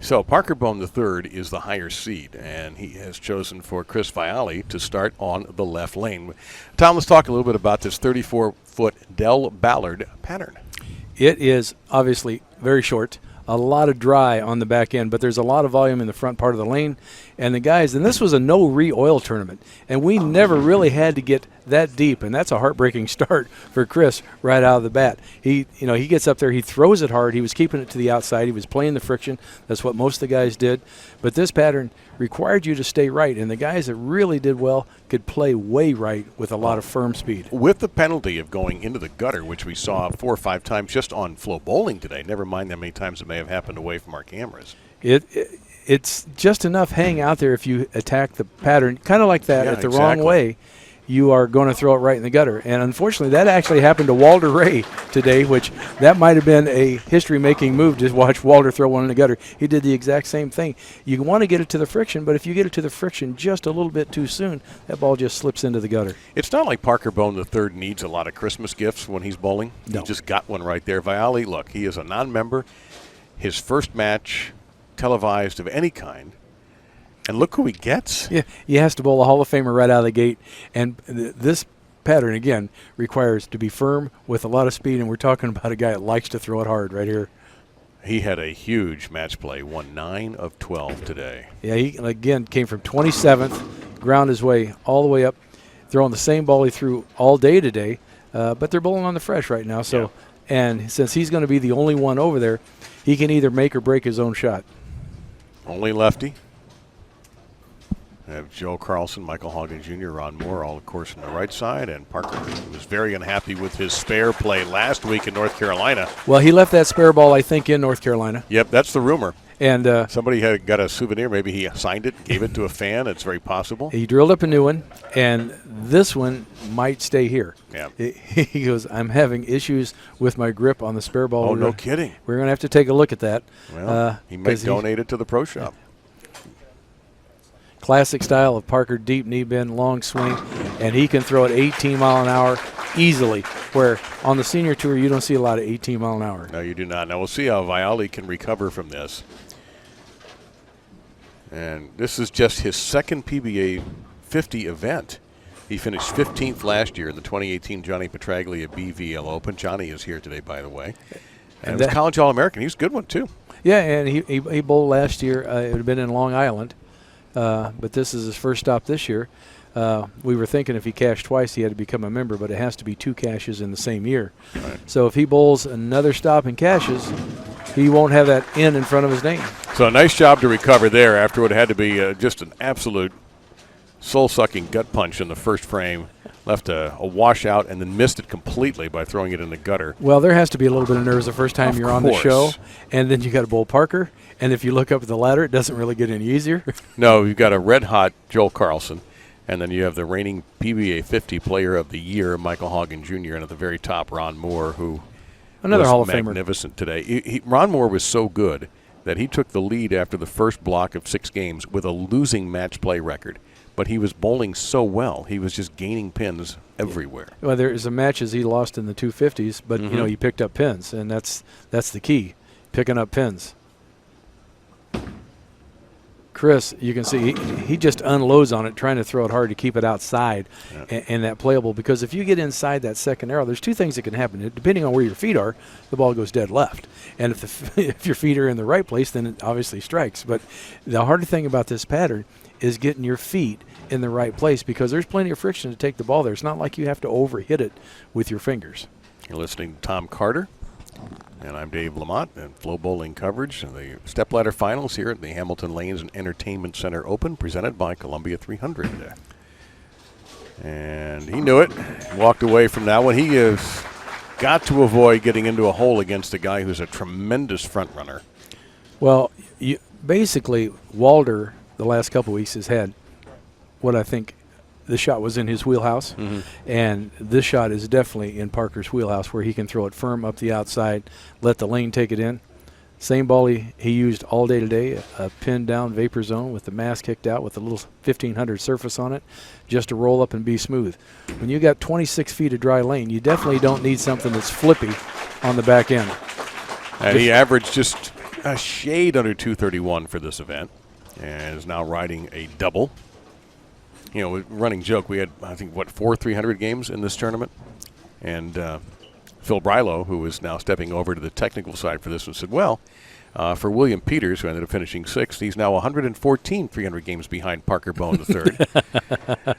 So Parker Bohn III is the higher seed, and he has chosen for Chris Viale to start on the left lane. Tom, let's talk a little bit about this 34-foot Dell Ballard pattern. It is obviously very short, a lot of dry on the back end, but there's a lot of volume in the front part of the lane. And the guys, and this was a no re-oil tournament, and we never really had to get that deep, and that's a heartbreaking start for Chris right out of the bat. He gets up there, he throws it hard, he was keeping it to the outside, he was playing the friction. That's what most of the guys did. But this pattern required you to stay right, and the guys that really did well could play way right with a lot of firm speed. With the penalty of going into the gutter, which we saw 4 or 5 times just on FloBowling today, never mind how many times it may have happened away from our cameras. It's just enough hang out there if you attack the pattern, kind of like that, the wrong way, you are going to throw it right in the gutter. And unfortunately, that actually happened to Walter Ray today, which that might have been a history-making move to watch Walter throw one in the gutter. He did the exact same thing. You want to get it to the friction, but if you get it to the friction just a little bit too soon, that ball just slips into the gutter. It's not like Parker Bohn III needs a lot of Christmas gifts when he's bowling. No. He just got one right there. Viale, look, he is a non-member. His first match televised of any kind. And look who he gets. Yeah, he has to bowl a Hall of Famer right out of the gate. And this pattern, again, requires to be firm with a lot of speed, and we're talking about a guy that likes to throw it hard right here. He had a huge match play, won 9 of 12 today. Yeah, he, again, came from 27th, ground his way all the way up, throwing the same ball he threw all day today, but they're bowling on the fresh right now. So, yeah. And since he's going to be the only one over there, he can either make or break his own shot. Only lefty. We have Joe Carlson, Michael Haugen Jr., Ron Mohr, all of course on the right side, and Parker was very unhappy with his spare play last week in North Carolina. Well, he left that spare ball, I think, in North Carolina. Yep, that's the rumor. And somebody had got a souvenir. Maybe he signed it, gave it to a fan. It's very possible. He drilled up a new one, and this one might stay here. Yeah. He goes, I'm having issues with my grip on the spare ball. Oh, no kidding. We're going to have to take a look at that. Well, he might donate it to the pro shop. Classic style of Parker, deep knee bend, long swing, and he can throw it 18 mile an hour easily, where on the senior tour you don't see a lot of 18 mile an hour. No, you do not. Now we'll see how Viale can recover from this. And this is just his second PBA 50 event. He finished 15th last year in the 2018 Johnny Petraglia BVL Open. Johnny is here today, by the way. And was college All-American. He was a good one, too. Yeah, and he bowled last year. It would have been in Long Island. But this is his first stop this year. We were thinking if he cashed twice, he had to become a member, but it has to be 2 cashes in the same year. Right. So if he bowls another stop and cashes, he won't have that in front of his name. So a nice job to recover there after what had to be just an absolute soul-sucking gut punch in the first frame. Left a washout and then missed it completely by throwing it in the gutter. Well, there has to be a little bit of nerves the first time you're on the show, and then you got to bowl Parker. And if you look up at the ladder, it doesn't really get any easier. No, you've got a red-hot Joel Carlson, and then you have the reigning PBA50 Player of the Year, Michael Haugen Jr., and at the very top, Ron Mohr, who another was Hall of Famer. Magnificent today. Ron Mohr was so good that he took the lead after the first block of 6 games with a losing match play record. But he was bowling so well, he was just gaining pins everywhere. Well, there's some matches he lost in the 250s, but you know, he picked up pins, and that's the key, picking up pins. Chris, you can see he just unloads on it, trying to throw it hard to keep it outside and that playable. Because if you get inside that second arrow, there's 2 things that can happen. Depending on where your feet are, the ball goes dead left. And if your feet are in the right place, then it obviously strikes. But the harder thing about this pattern is getting your feet in the right place, because there's plenty of friction to take the ball there. It's not like you have to overhit it with your fingers. You're listening to Tom Carter, and I'm Dave Lamont, and FloBowling coverage of the Stepladder Finals here at the Hamilton Lanes and Entertainment Center Open, presented by Columbia 300. And he knew it, walked away from that one. He has got to avoid getting into a hole against a guy who's a tremendous front runner. Well, basically, Walter, the last couple weeks, has had what I think the shot was in his wheelhouse, and this shot is definitely in Parker's wheelhouse, where he can throw it firm up the outside, let the lane take it in. Same ball he used all day today, a pinned down vapor zone with the mask kicked out with a little 1500 surface on it, just to roll up and be smooth. When you got 26 feet of dry lane, you definitely don't need something that's flippy on the back end. And he averaged just a shade under 231 for this event and is now riding a double. You know, running joke, we had, I think, 4 300 games in this tournament? And Phil Brylow, who is now stepping over to the technical side for this one, said, well, for William Peters, who ended up finishing 6th, he's now 114 300 games behind Parker Bohn III.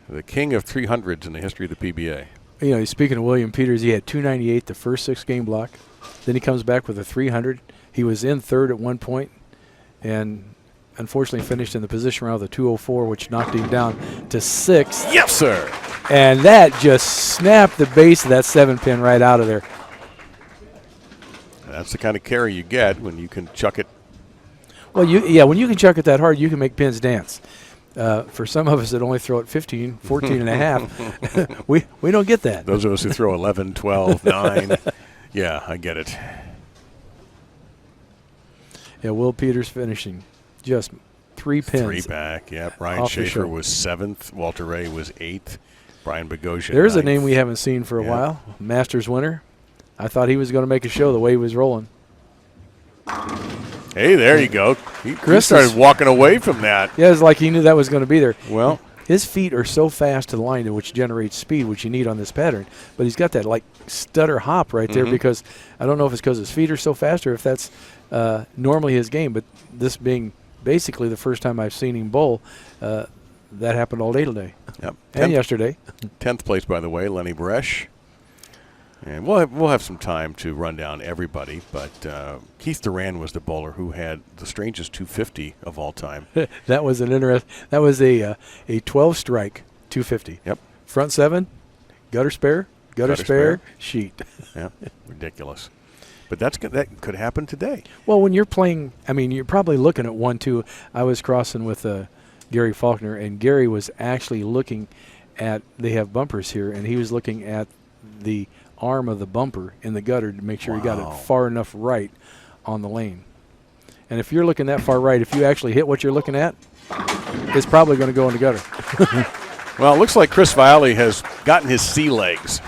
The king of 300s in the history of the PBA. You know, speaking of William Peters, he had 298 the first 6 game block. Then he comes back with a 300. He was in 3rd at one point and unfortunately finished in the position round with a 204, which knocked him down to 6th. Yes, sir. And that just snapped the base of that 7-pin right out of there. That's the kind of carry you get when you can chuck it. Well, when you can chuck it that hard, you can make pins dance. For some of us that only throw it 15, 14 and a half, we don't get that. Those of us who throw 11, 12, 9. Yeah, I get it. Yeah, Will Peters finishing just 3 pins. 3 back, yeah. Brian Schaefer was 7th. Walter Ray was 8th. Brian Bogosian. There's 9th. A name we haven't seen for a while. Masters winner. I thought he was going to make a show the way he was rolling. Hey, there you go. He started walking away from that. Yeah, it's like he knew that was going to be there. Well, his feet are so fast to the line, which generates speed, which you need on this pattern. But he's got that like stutter hop right there because I don't know if it's because his feet are so fast or if that's normally his game. But this being basically the first time I've seen him bowl, that happened all day today. Yep. And yesterday. 10th place, by the way, Lenny Bresch. And we'll have some time to run down everybody, but Keith Duran was the bowler who had the strangest 250 of all time. That was a 12 strike 250. Yep. Front 7, gutter spare, sheet. Yeah, ridiculous. But that could happen today. Well, when you're playing, I mean, you're probably looking at 1-2. I was crossing with Gary Faulkner, and Gary was actually looking at. They have bumpers here, and he was looking at the arm of the bumper in the gutter to make sure he got it far enough right on the lane. And if you're looking that far right, if you actually hit what you're looking at, it's probably going to go in the gutter. Well, it looks like Chris Viale has gotten his sea legs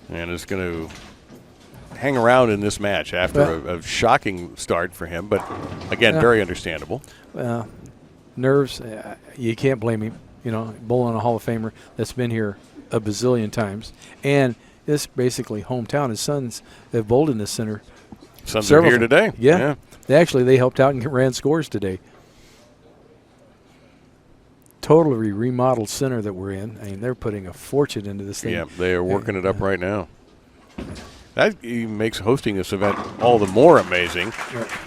and is going to hang around in this match after a shocking start for him, but again, very understandable. Nerves, you can't blame him. You know, bowling a Hall of Famer that's been here a bazillion times, and this basically hometown. His sons have bowled in this center. Sons are here today. Yeah. They helped out and ran scores today. Totally remodeled center that we're in. I mean, they're putting a fortune into this thing. Yeah, they are working it up right now. That makes hosting this event all the more amazing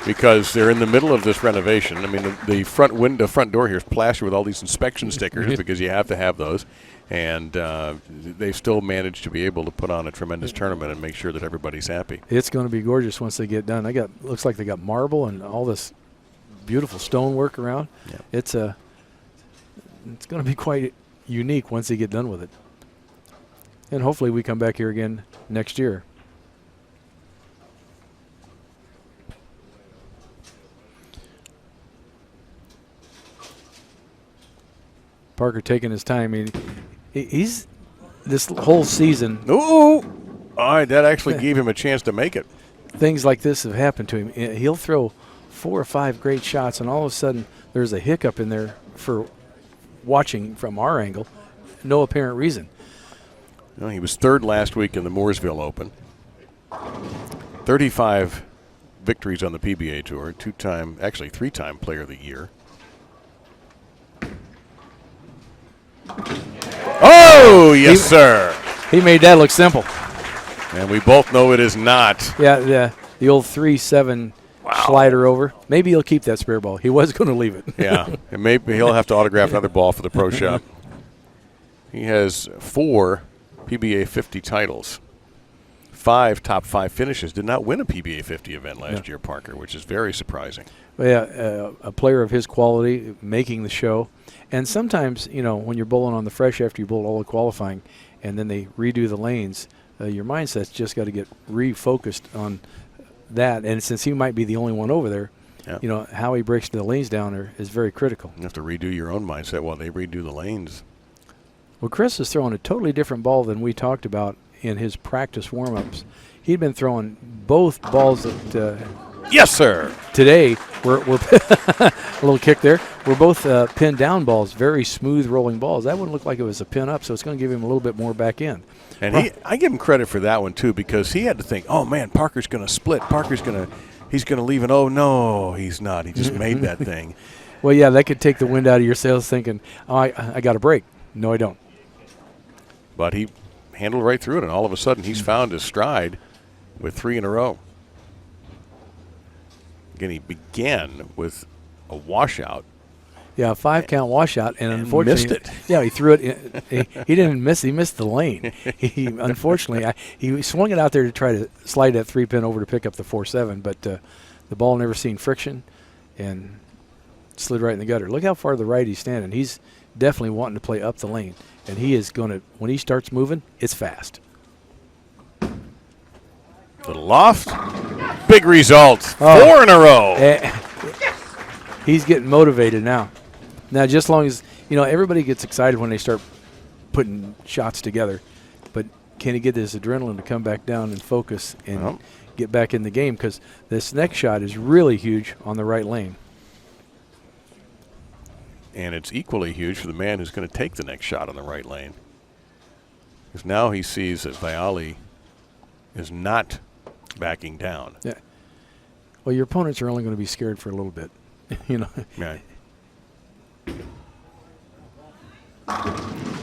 because they're in the middle of this renovation. I mean, the front door here is plastered with all these inspection stickers because you have to have those. And they still managed to be able to put on a tremendous tournament and make sure that everybody's happy. It's going to be gorgeous once they get done. Looks like they got marble and all this beautiful stonework around. Yeah. It's going to be quite unique once they get done with it. And hopefully we come back here again next year. Parker taking his time. I mean, he's this whole season. Ooh! All right, that actually gave him a chance to make it. Things like this have happened to him. He'll throw 4 or 5 great shots, and all of a sudden there's a hiccup in there for watching from our angle. No apparent reason. Well, he was 3rd last week in the Mooresville Open. 35 victories on the PBA Tour. 3-time Player of the Year. Oh, yes, sir. He made that look simple. And we both know it is not. Yeah, the old 3-7 slider over. Maybe he'll keep that spare ball. He was going to leave it. Yeah, and maybe he'll have to autograph another ball for the pro shop. He has 4 PBA50 titles. 5 top 5 finishes. Did not win a PBA50 event last year, Parker, which is very surprising. Well, yeah, a player of his quality making the show. And sometimes, you know, when you're bowling on the fresh after you bowl all the qualifying and then they redo the lanes, your mindset's just got to get refocused on that. And since he might be the only one over there, you know, how he breaks the lanes down is very critical. You have to redo your own mindset while they redo the lanes. Well, Chris is throwing a totally different ball than we talked about in his practice warm-ups. he'd been throwing both balls at Yes, sir. today. We're a little kick there. We're both pinned down balls, very smooth rolling balls. That wouldn't look like it was a pin up, so it's going to give him a little bit more back end. And I give him credit for that one too, because he had to think, oh man, Parker's going to split. He's going to leave an, oh no, he's not. He just made that thing. Well, yeah, that could take the wind out of your sails thinking, oh, I got a break. No, I don't. But he handled right through it, and all of a sudden he's found his stride with 3 in a row. Again, he began with a washout. Yeah, a 5-count washout, and unfortunately, missed it. Yeah, he threw it. He didn't miss. He missed the lane. He unfortunately, he swung it out there to try to slide that 3-pin over to pick up the 4-7, but the ball never seen friction, and slid right in the gutter. Look how far to the right he's standing. He's definitely wanting to play up the lane, and he is going to. When he starts moving, it's fast. To the loft. Big result. 4 in a row. He's getting motivated now. Now, just as long as, everybody gets excited when they start putting shots together, but can he get this adrenaline to come back down and focus and get back in the game? Because this next shot is really huge on the right lane. And it's equally huge for the man who's going to take the next shot on the right lane. Because now he sees that Viale is not backing down. Yeah. Well, your opponents are only going to be scared for a little bit, Right.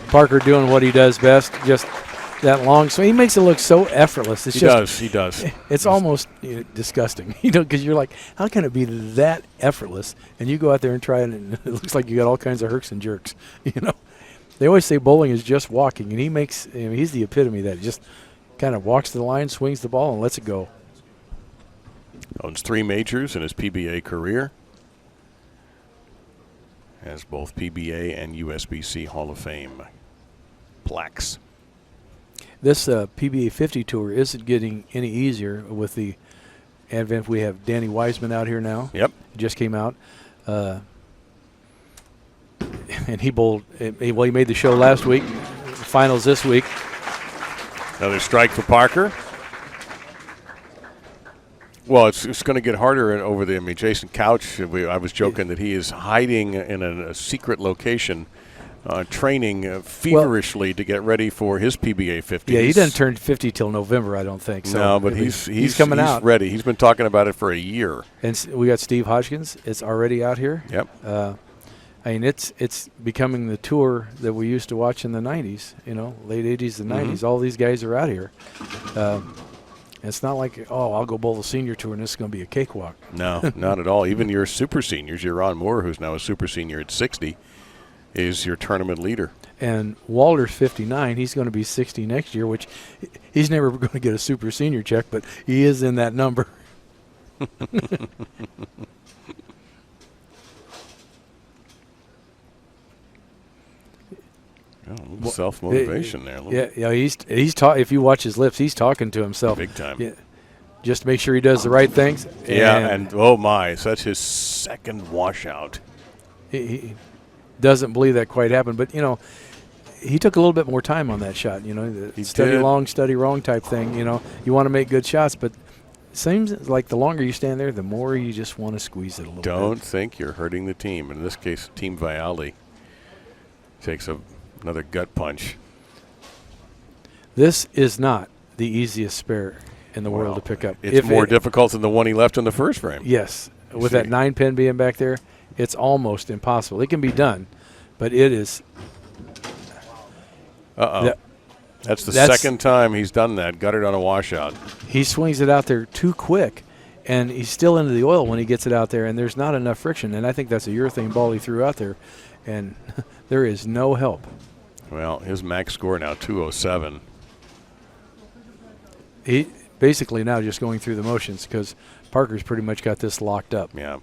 Parker doing what he does best, just that long swing. He makes it look so effortless. He does. It's almost disgusting, because you're like, how can it be that effortless? And you go out there and try it, and it looks like you got all kinds of herks and jerks. They always say bowling is just walking, and he's the epitome of that. He just kind of walks to the line, swings the ball, and lets it go. Owns 3 majors in his PBA career. Has both PBA and USBC Hall of Fame plaques. This PBA50 tour isn't getting any easier with the advent. We have Danny Wiseman out here now. Yep. He just came out. And he bowled. He made the show last week. Finals this week. Another strike for Parker. Well, it's going to get harder over the. Jason Couch. I was joking that he is hiding in a secret location, training feverishly to get ready for his PBA50. Yeah, he doesn't turn 50 till November, I don't think. So no, but he's coming out. He's ready. He's been talking about it for a year. And we got Steve Hodgkins. It's already out here. Yep. It's becoming the tour that we used to watch in the 90s. Late 80s and 90s. All these guys are out here. It's not like, I'll go bowl the senior tour and this is going to be a cakewalk. No, not at all. Even your super seniors, your Ron Mohr, who's now a super senior at 60, is your tournament leader. And Walter's 59. He's going to be 60 next year, which he's never going to get a super senior check, but he is in that number. Self-motivation there. Yeah. He's if you watch his lips, he's talking to himself big time. Yeah, just to make sure he does the right things. Yeah, and oh my, so that's his second washout. He doesn't believe that quite happened, but he took a little bit more time on that shot. The study long, study wrong type thing. You want to make good shots, but it seems like the longer you stand there, the more you just want to squeeze it a little bit. Don't think you're hurting the team. In this case, Team Viale takes another gut punch. This is not the easiest spare in the world to pick up. It's more difficult than the one he left in the first frame. Yes. With that 9-pin being back there, it's almost impossible. It can be done, but it is. That's the second time he's done that, gutted on a washout. He swings it out there too quick, and he's still into the oil when he gets it out there, and there's not enough friction. And I think that's a urethane ball he threw out there, and there is no help. Well, his max score now 207. He basically now just going through the motions because Parker's pretty much got this locked up. Yeah.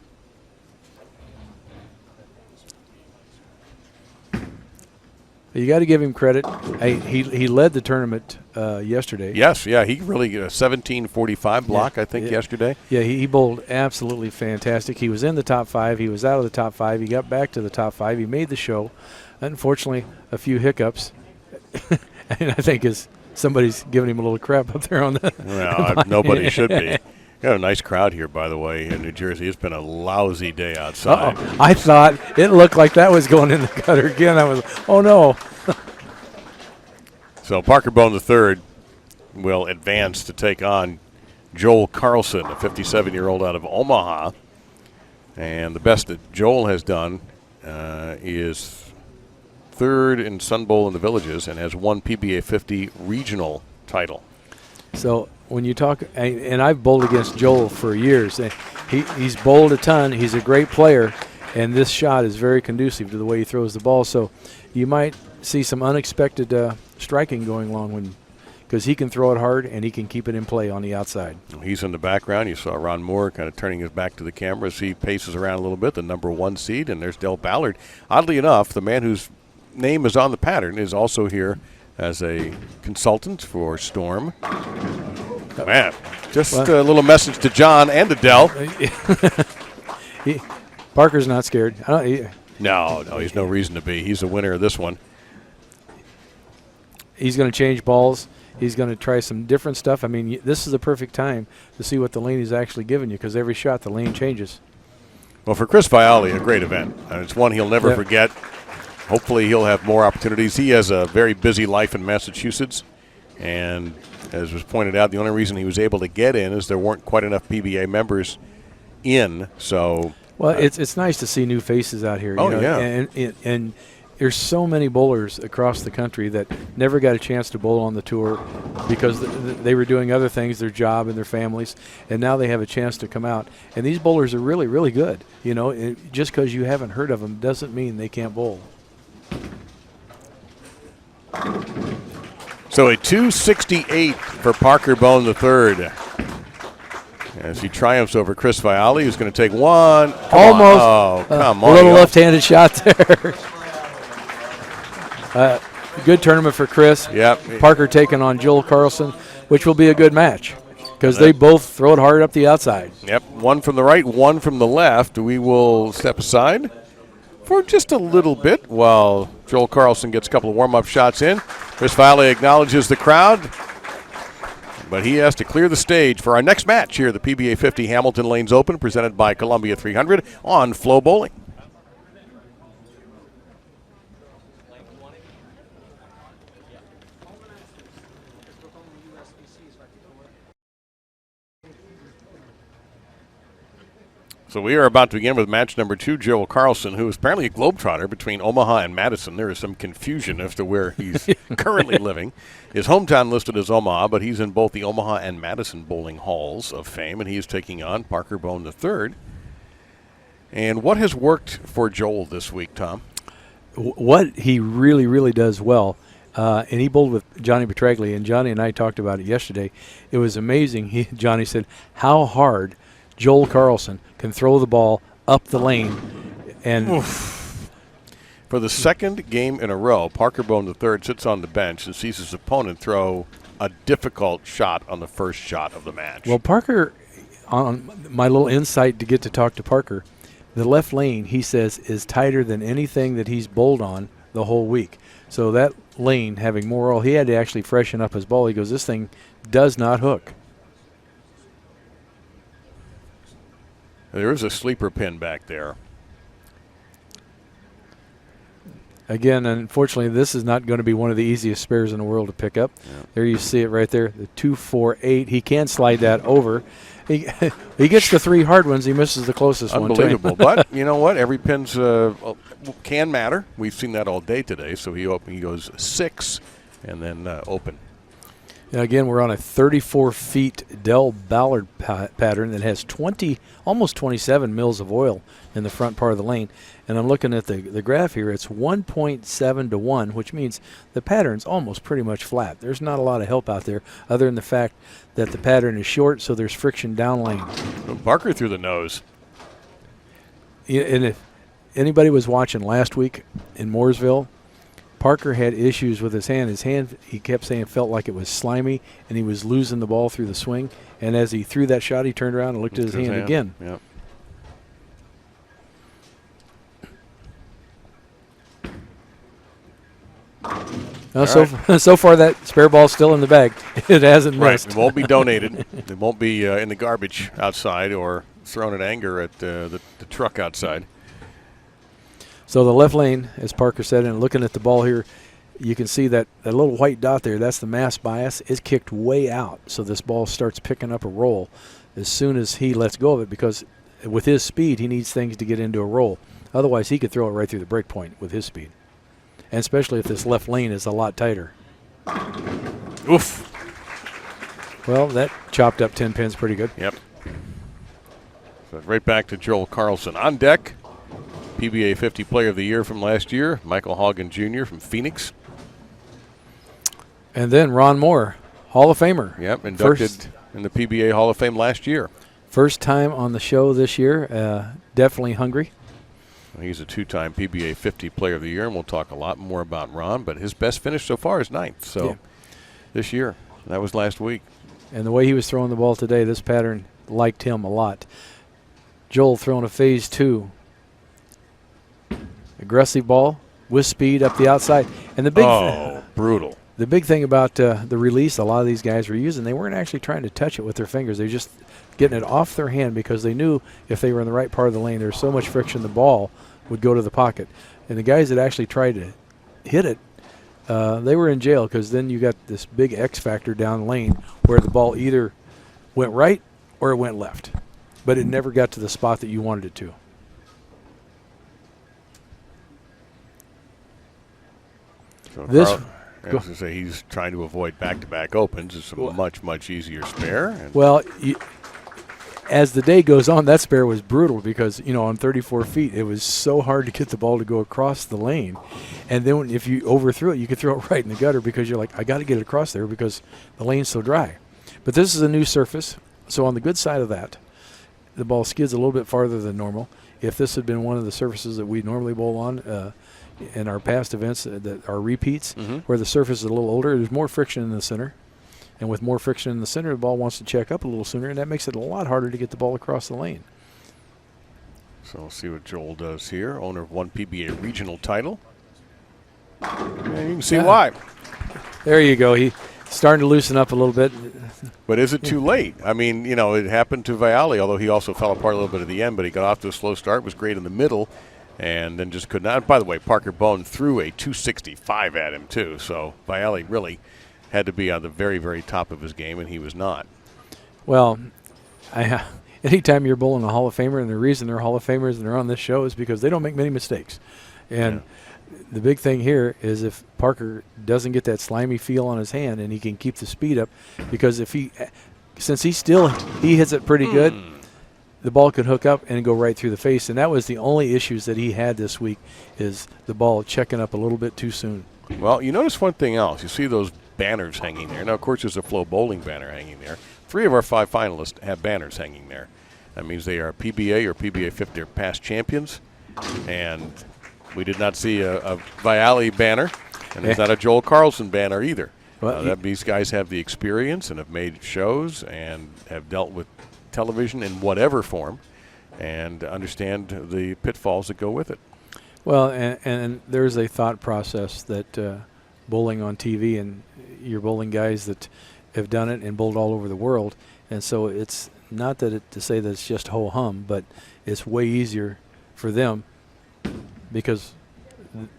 You got to give him credit. He led the tournament yesterday. Yes, yeah, he really got a 17:45 block, I think, yesterday. Yeah, he bowled absolutely fantastic. He was in the top 5. He was out of the top 5. He got back to the top 5. He made the show. Unfortunately, a few hiccups, and I think his somebody's giving him a little crap up there on the. Well, nobody should be. Got a nice crowd here, by the way, in New Jersey. It's been a lousy day outside. I thought it looked like that was going in the gutter again. I was, oh no. So Parker Bohn III will advance to take on Joel Carlson, a 57-year-old out of Omaha. And the best that Joel has done is third in Sun Bowl in the Villages and has won PBA50 regional title. So when you talk, and I've bowled against Joel for years, and he's bowled a ton. He's a great player, and this shot is very conducive to the way he throws the ball. So you might see some unexpected striking going along because he can throw it hard and he can keep it in play on the outside. He's in the background. You saw Ron Mohr kind of turning his back to the camera as he paces around a little bit, the number 1 seed, and there's Ballard. Oddly enough, the man whose name is on the pattern is also here as a consultant for Storm. Man, just a little message to John and to Dell. Parker's not scared. No, he's no reason to be. He's the winner of this one. He's going to change balls. He's going to try some different stuff. I mean, this is the perfect time to see what the lane is actually giving you because every shot the lane changes. Well, for Chris Viale, a great event. It's one he'll never forget. Hopefully he'll have more opportunities. He has a very busy life in Massachusetts, and as was pointed out, the only reason he was able to get in is there weren't quite enough PBA members in. So, well, it's nice to see new faces out here. Oh, you know? yeah. And there's so many bowlers across the country that never got a chance to bowl on the tour because they were doing other things, their job and their families, and now they have a chance to come out. And these bowlers are really, really good. You know, just because you haven't heard of them doesn't mean they can't bowl. So a 268 for Parker Bohn III as he triumphs over Chris Viale, who's going to take one. Almost. Come a on. little left-handed shot there. Good tournament for Chris. Yep. Parker taking on Joel Carlson, which will be a good match because they both throw it hard up the outside. Yep. One from the right, one from the left. We will step aside for just a little bit while Joel Carlson gets a couple of warm-up shots in. Chris Viale acknowledges the crowd, but he has to clear the stage for our next match here at the PBA50 Hamilton Lanes Open, presented by Columbia 300 on FloBowling. So we are about to begin with match number 2, Joel Carlson, who is apparently a globetrotter between Omaha and Madison. There is some confusion as to where he's currently living. His hometown listed as Omaha, but he's in both the Omaha and Madison bowling halls of fame, and he is taking on Parker Bohn III. And what has worked for Joel this week, Tom? What he really, really does well, and he bowled with Johnny Petraglia, and Johnny and I talked about it yesterday. It was amazing. Johnny said how hard Joel Carlson can throw the ball up the lane. And for the second game in a row, Parker Bohn III sits on the bench and sees his opponent throw a difficult shot on the first shot of the match. Well, Parker, on my little insight to get to talk to Parker, the left lane, he says, is tighter than anything that he's bowled on the whole week. So that lane having more oil, he had to actually freshen up his ball. He goes, this thing does not hook. There is a sleeper pin back there. Again, unfortunately, this is not going to be one of the easiest spares in the world to pick up. Yeah. There you see it right there, the 2-4-8. He can slide that over. He gets the 3 hard ones. He misses the closest one. Unbelievable. But you know what? Every pin's can matter. We've seen that all day today. So he goes 6 and then open. Now again, we're on a 34 feet Ballard pattern that has almost 27 mils of oil in the front part of the lane. And I'm looking at the graph here. It's 1.7 to 1, which means the pattern's almost pretty much flat. There's not a lot of help out there other than the fact that the pattern is short, so there's friction down lane. Parker through the nose. And if anybody was watching last week in Mooresville, Parker had issues with his hand. His hand, he kept saying, felt like it was slimy, and he was losing the ball through the swing. And as he threw that shot, he turned around and looked at his hand again. Yep. So far, that spare ball's still in the bag. It hasn't missed. Right. It won't be donated. It won't be in the garbage outside or thrown in anger at the truck outside. So the left lane, as Parker said, and looking at the ball here, you can see that little white dot there, that's the mass bias. It's kicked way out, so this ball starts picking up a roll as soon as he lets go of it, because with his speed, he needs things to get into a roll. Otherwise, he could throw it right through the break point with his speed, and especially if this left lane is a lot tighter. Oof. Well, that chopped up 10 pins pretty good. Yep. So right back to Joel Carlson. On deck, PBA50 Player of the Year from last year, Michael Haugen Jr. from Phoenix. And then Ron Mohr, Hall of Famer. Yep, inducted in the PBA Hall of Fame last year. First time on the show this year, definitely hungry. He's a two-time PBA 50 Player of the Year, and we'll talk a lot more about Ron, but his best finish so far is 9th, so this year. That was last week. And the way he was throwing the ball today, this pattern liked him a lot. Joel throwing a phase 2. Aggressive ball with speed up the outside. And the big brutal. The big thing about the release a lot of these guys were using, they weren't actually trying to touch it with their fingers. They were just getting it off their hand because they knew if they were in the right part of the lane, there was so much friction the ball would go to the pocket. And the guys that actually tried to hit it, they were in jail, because then you got this big X factor down lane where the ball either went right or it went left. But it never got to the spot that you wanted it to. So I was going to say he's trying to avoid back-to-back opens. It's a much, much easier spare. Well, as the day goes on, that spare was brutal because, on 34 feet, it was so hard to get the ball to go across the lane. And then if you overthrew it, you could throw it right in the gutter because you're like, I got to get it across there because the lane's so dry. But this is a new surface, so on the good side of that, the ball skids a little bit farther than normal. If this had been one of the surfaces that we normally bowl on in our past events that are repeats, where the surface is a little older, there's more friction in the center. And with more friction in the center, the ball wants to check up a little sooner, and that makes it a lot harder to get the ball across the lane. So we'll see what Joel does here. Owner of one PBA regional title. And you can see why. There you go. He's starting to loosen up a little bit. But is it too late? I mean, it happened to Viale, although he also fell apart a little bit at the end, but he got off to a slow start, was great in the middle, and then just could not. By the way, Parker Bohn threw a 265 at him, too. So Viale really had to be on the very, very top of his game, and he was not. Well, anytime you're bowling a Hall of Famer, and the reason they're Hall of Famers and they're on this show is because they don't make many mistakes. And the big thing here is if Parker doesn't get that slimy feel on his hand and he can keep the speed up, because since he hits it pretty good, the ball could hook up and go right through the face. And that was the only issues that he had this week, is the ball checking up a little bit too soon. Well, you notice one thing else. You see those banners hanging there. Now, of course, there's a FloBowling banner hanging there. 3 of our 5 finalists have banners hanging there. That means they are PBA or PBA50 or past champions. And we did not see a Viale banner, and there's not a Joel Carlson banner either. Well, these guys have the experience and have made shows and have dealt with television in whatever form and understand the pitfalls that go with it. Well, and there's a thought process that bowling on TV, and you're bowling guys that have done it and bowled all over the world, and so it's not to say that it's just ho-hum, but it's way easier for them because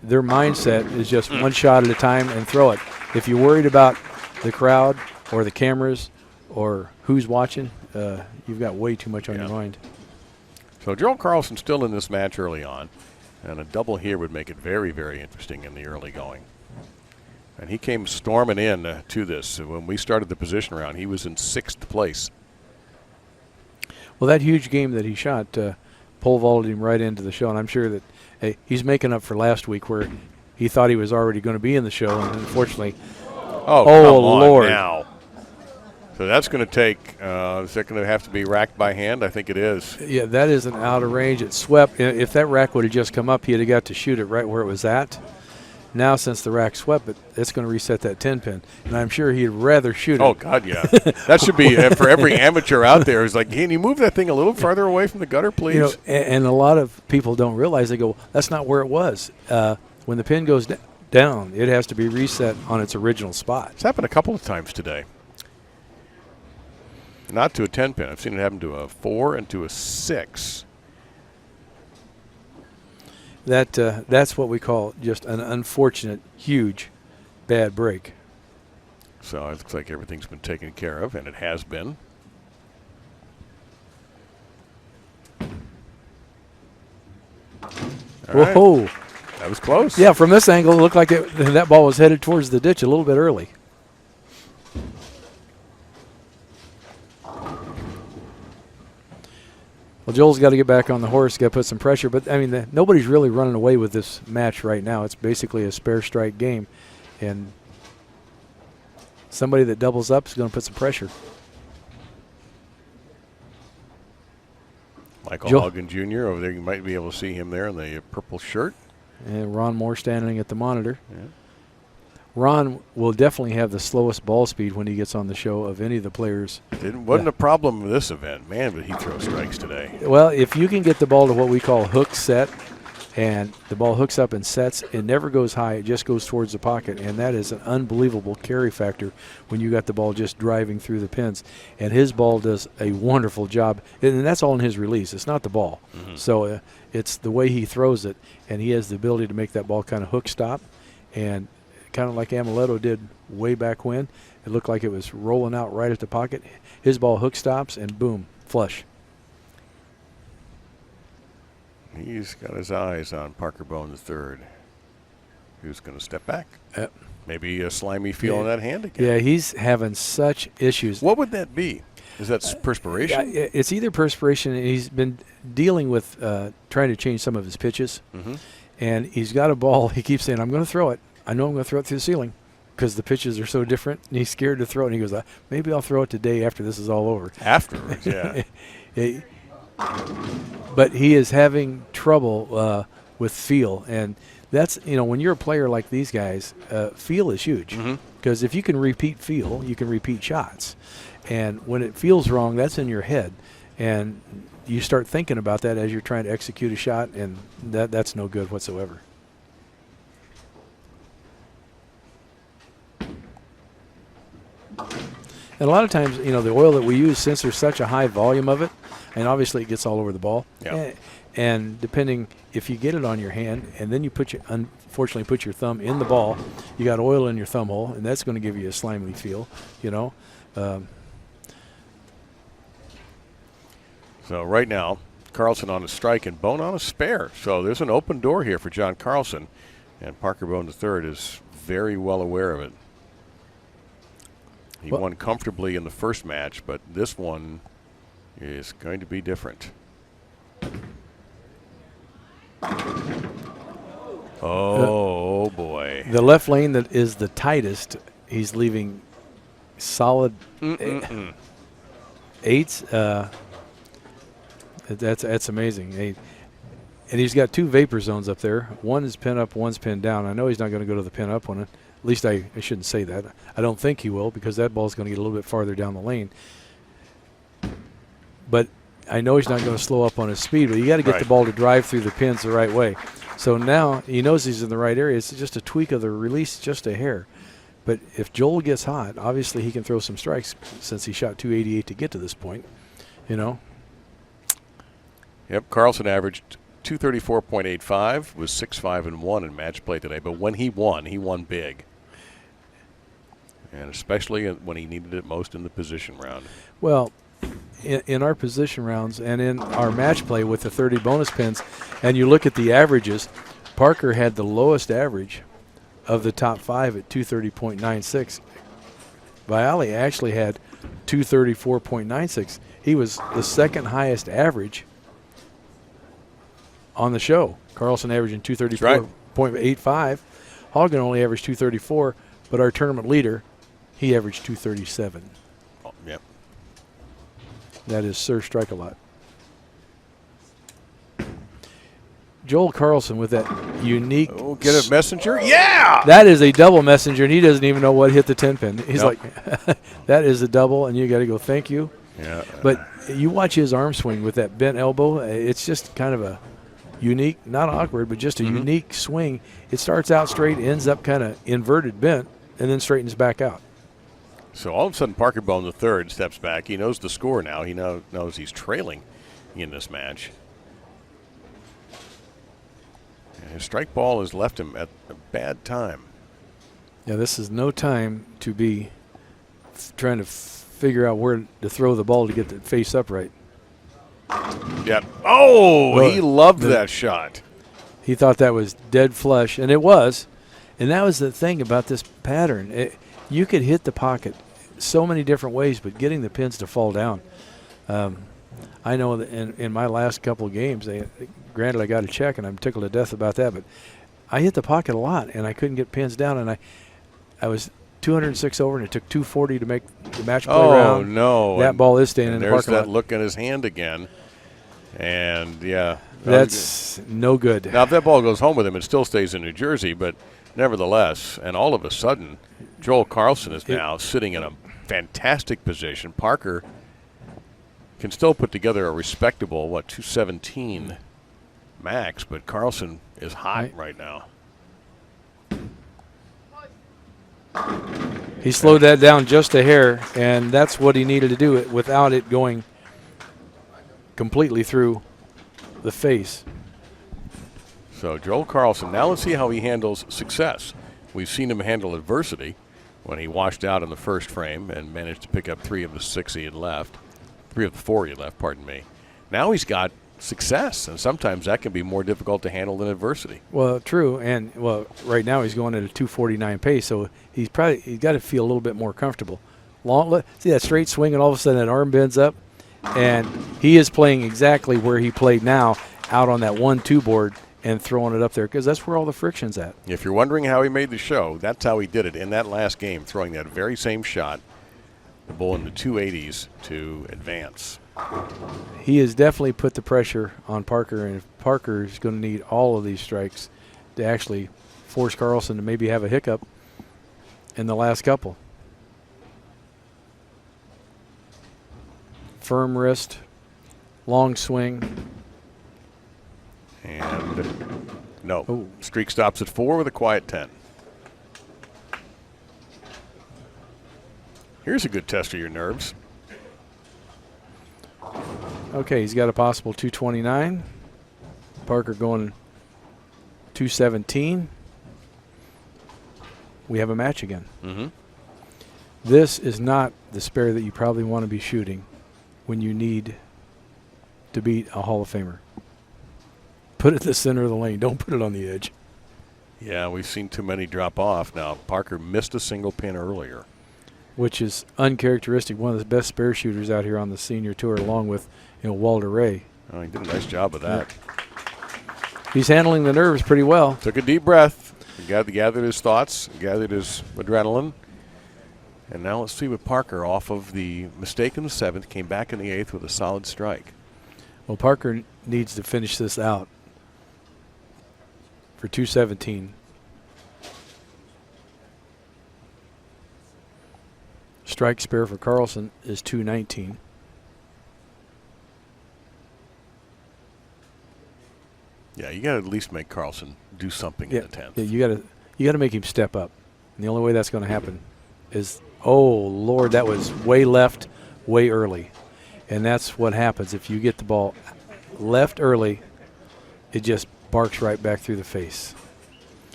their mindset is just one shot at a time and throw it. If you're worried about the crowd or the cameras or who's watching, you've got way too much on your mind. So Joel Carlson still in this match early on, and a double here would make it very, very interesting in the early going. And he came storming in to this. When we started the position round, he was in 6th place. Well, that huge game that he shot pole vaulted him right into the show, and I'm sure that he's making up for last week where he thought he was already going to be in the show, and unfortunately, oh Lord. Now. So that's going to take, is that going to have to be racked by hand? I think it is. Yeah, that isn't out of range. It swept. If that rack would have just come up, he'd have got to shoot it right where it was at. Now, since the rack swept it, it's going to reset that 10-pin, and I'm sure he'd rather shoot it. Oh, God, yeah. That should be for every amateur out there. It's like, can you move that thing a little farther away from the gutter, please? And a lot of people don't realize. They go, that's not where it was. When the pin goes down. It has to be reset on its original spot. It's happened a couple of times today. Not to a 10-pin. I've seen it happen to a 4 and to a 6. That's what we call just an unfortunate, huge, bad break. So it looks like everything's been taken care of, and it has been. Whoa. Right. That was close. Yeah, from this angle, it looked like that ball was headed towards the ditch a little bit early. Well, Joel's got to get back on the horse, got to put some pressure. But, I mean, nobody's really running away with this match right now. It's basically a spare strike game. And somebody that doubles up is going to put some pressure. Michael Haugen Jr. over there. You might be able to see him there in the purple shirt. And Ron Mohr standing at the monitor. Yeah. Ron will definitely have the slowest ball speed when he gets on the show of any of the players. It wasn't a problem with this event. Man, but he throws strikes today. Well, if you can get the ball to what we call hook set, and the ball hooks up and sets, it never goes high. It just goes towards the pocket, and that is an unbelievable carry factor when you got the ball just driving through the pins. And his ball does a wonderful job, and that's all in his release. It's not the ball. Mm-hmm. So it's the way he throws it, and he has the ability to make that ball kind of hook stop, and kind of like Amuleto did way back when. It looked like it was rolling out right at the pocket. His ball hook stops, and boom, flush. He's got his eyes on Parker Bohn III, who's going to step back. Maybe a slimy feel in that hand again. Yeah, he's having such issues. What would that be? Is that perspiration? It's either perspiration, and he's been dealing with trying to change some of his pitches. Mm-hmm. And he's got a ball. He keeps saying, I'm going to throw it. I know I'm going to throw it through the ceiling because the pitches are so different. And he's scared to throw it. And he goes, maybe I'll throw it today after this is all over. Afterwards, yeah. But he is having trouble with feel. And that's, when you're a player like these guys, feel is huge. Because if you can repeat feel, you can repeat shots. And when it feels wrong, that's in your head. And you start thinking about that as you're trying to execute a shot, and that's no good whatsoever. And a lot of times, the oil that we use, since there's such a high volume of it, and obviously it gets all over the ball. Yeah. And depending, if you get it on your hand, and then you unfortunately put your thumb in the ball, you got oil in your thumb hole, and that's going to give you a slimy feel, So right now, Carlson on a strike and Bohn on a spare. So there's an open door here for John Carlson, and Parker Bohn III is very well aware of it. He won comfortably in the first match, but this one is going to be different. Oh, boy. The left lane that is the tightest, he's leaving solid eights. That's amazing. And he's got two vapor zones up there. One is pin up, one's pin down. I know he's not going to go to the pin up one. At least I shouldn't say that. I don't think he will, because that ball's going to get a little bit farther down the lane. But I know he's not going to slow up on his speed, but you got to get the ball to drive through the pins the right way. So now he knows he's in the right area. It's just a tweak of the release, just a hair. But if Joel gets hot, obviously he can throw some strikes since he shot 288 to get to this point, Yep, Carlson averaged 234.85, was 6-5-1 in match play today. But when he won big. And especially when he needed it most in the position round. Well, in our position rounds and in our match play with the 30 bonus pins, and you look at the averages, Parker had the lowest average of the top five at 230.96. Viale actually had 234.96. He was the second highest average on the show. Carlson averaging 234.85. Haugen only averaged 234, but our tournament leader, he averaged 237. Oh, yep. That is Sir Strike-A-Lot. Joel Carlson with that unique. Oh, get a messenger? Yeah! That is a double messenger, and he doesn't even know what hit the 10 pin. He's like, that is a double, and you got to go, thank you. Yeah. But you watch his arm swing with that bent elbow. It's just kind of a unique, not awkward, but just a unique swing. It starts out straight, ends up kind of inverted, bent, and then straightens back out. So all of a sudden, Parker Bohn III steps back. He knows the score now. He knows he's trailing in this match. And his strike ball has left him at a bad time. Yeah, this is no time to be trying to figure out where to throw the ball to get the face upright. Yep. Oh, Well, he loved that shot. He thought that was dead flush, and it was. And that was the thing about this pattern. You could hit the pocket so many different ways, but getting the pins to fall down. I know that in my last couple of games, granted I got a check, and I'm tickled to death about that, but I hit the pocket a lot, and I couldn't get pins down, and I was 206 over, and it took 240 to make the match play round. Oh, no. That ball is staying in the there's parking lot. that look in his hand again. And, yeah. That's no good. Now, if that ball goes home with him, it still stays in New Jersey, but nevertheless, and all of a sudden, Joel Carlson is now sitting in a fantastic position. Parker can still put together a respectable, 217 max, but Carlson is hot right now. He slowed that down just a hair, and that's what he needed to do it without it going completely through the face. So Joel Carlson, now let's see how he handles success. We've seen him handle adversity when he washed out in the first frame and managed to pick up 3 of the 6 he had left. 3 of the 4 he had left, pardon me. Now he's got success, and sometimes that can be more difficult to handle than adversity. Well, true, and right now he's going at a 249 pace, so he's got to feel a little bit more comfortable. See that straight swing, and all of a sudden that arm bends up, and he is playing exactly where he played now, out on that 1-2 board and throwing it up there, because that's where all the friction's at. If you're wondering how he made the show, that's how he did it in that last game, throwing that very same shot, the ball in the 280s to advance. He has definitely put the pressure on Parker, and if Parker is going to need all of these strikes to actually force Carlson to maybe have a hiccup in the last couple. Firm wrist, long swing. And no, streak stops at 4 with a quiet 10. Here's a good test of your nerves. Okay, he's got a possible 229. Parker going 217. We have a match again. This is not the spare that you probably want to be shooting when you need to beat a Hall of Famer. Put it in the center of the lane. Don't put it on the edge. Yeah, we've seen too many drop off. Now, Parker missed a single pin earlier, which is uncharacteristic. One of the best spare shooters out here on the senior tour, along with Walter Ray. Oh, he did a nice job of that. He's handling the nerves pretty well. Took a deep breath, gathered his thoughts, gathered his adrenaline. And now let's see what Parker, off of the mistake in the 7th, came back in the 8th with a solid strike. Well, Parker needs to finish this out for 217. Strike spare for Carlson is 219. Yeah, you got to at least make Carlson do something in the 10th. Yeah, you got to make him step up. And the only way that's going to happen is, oh Lord, that was way left, way early. And that's what happens if you get the ball left early. It just barks right back through the face.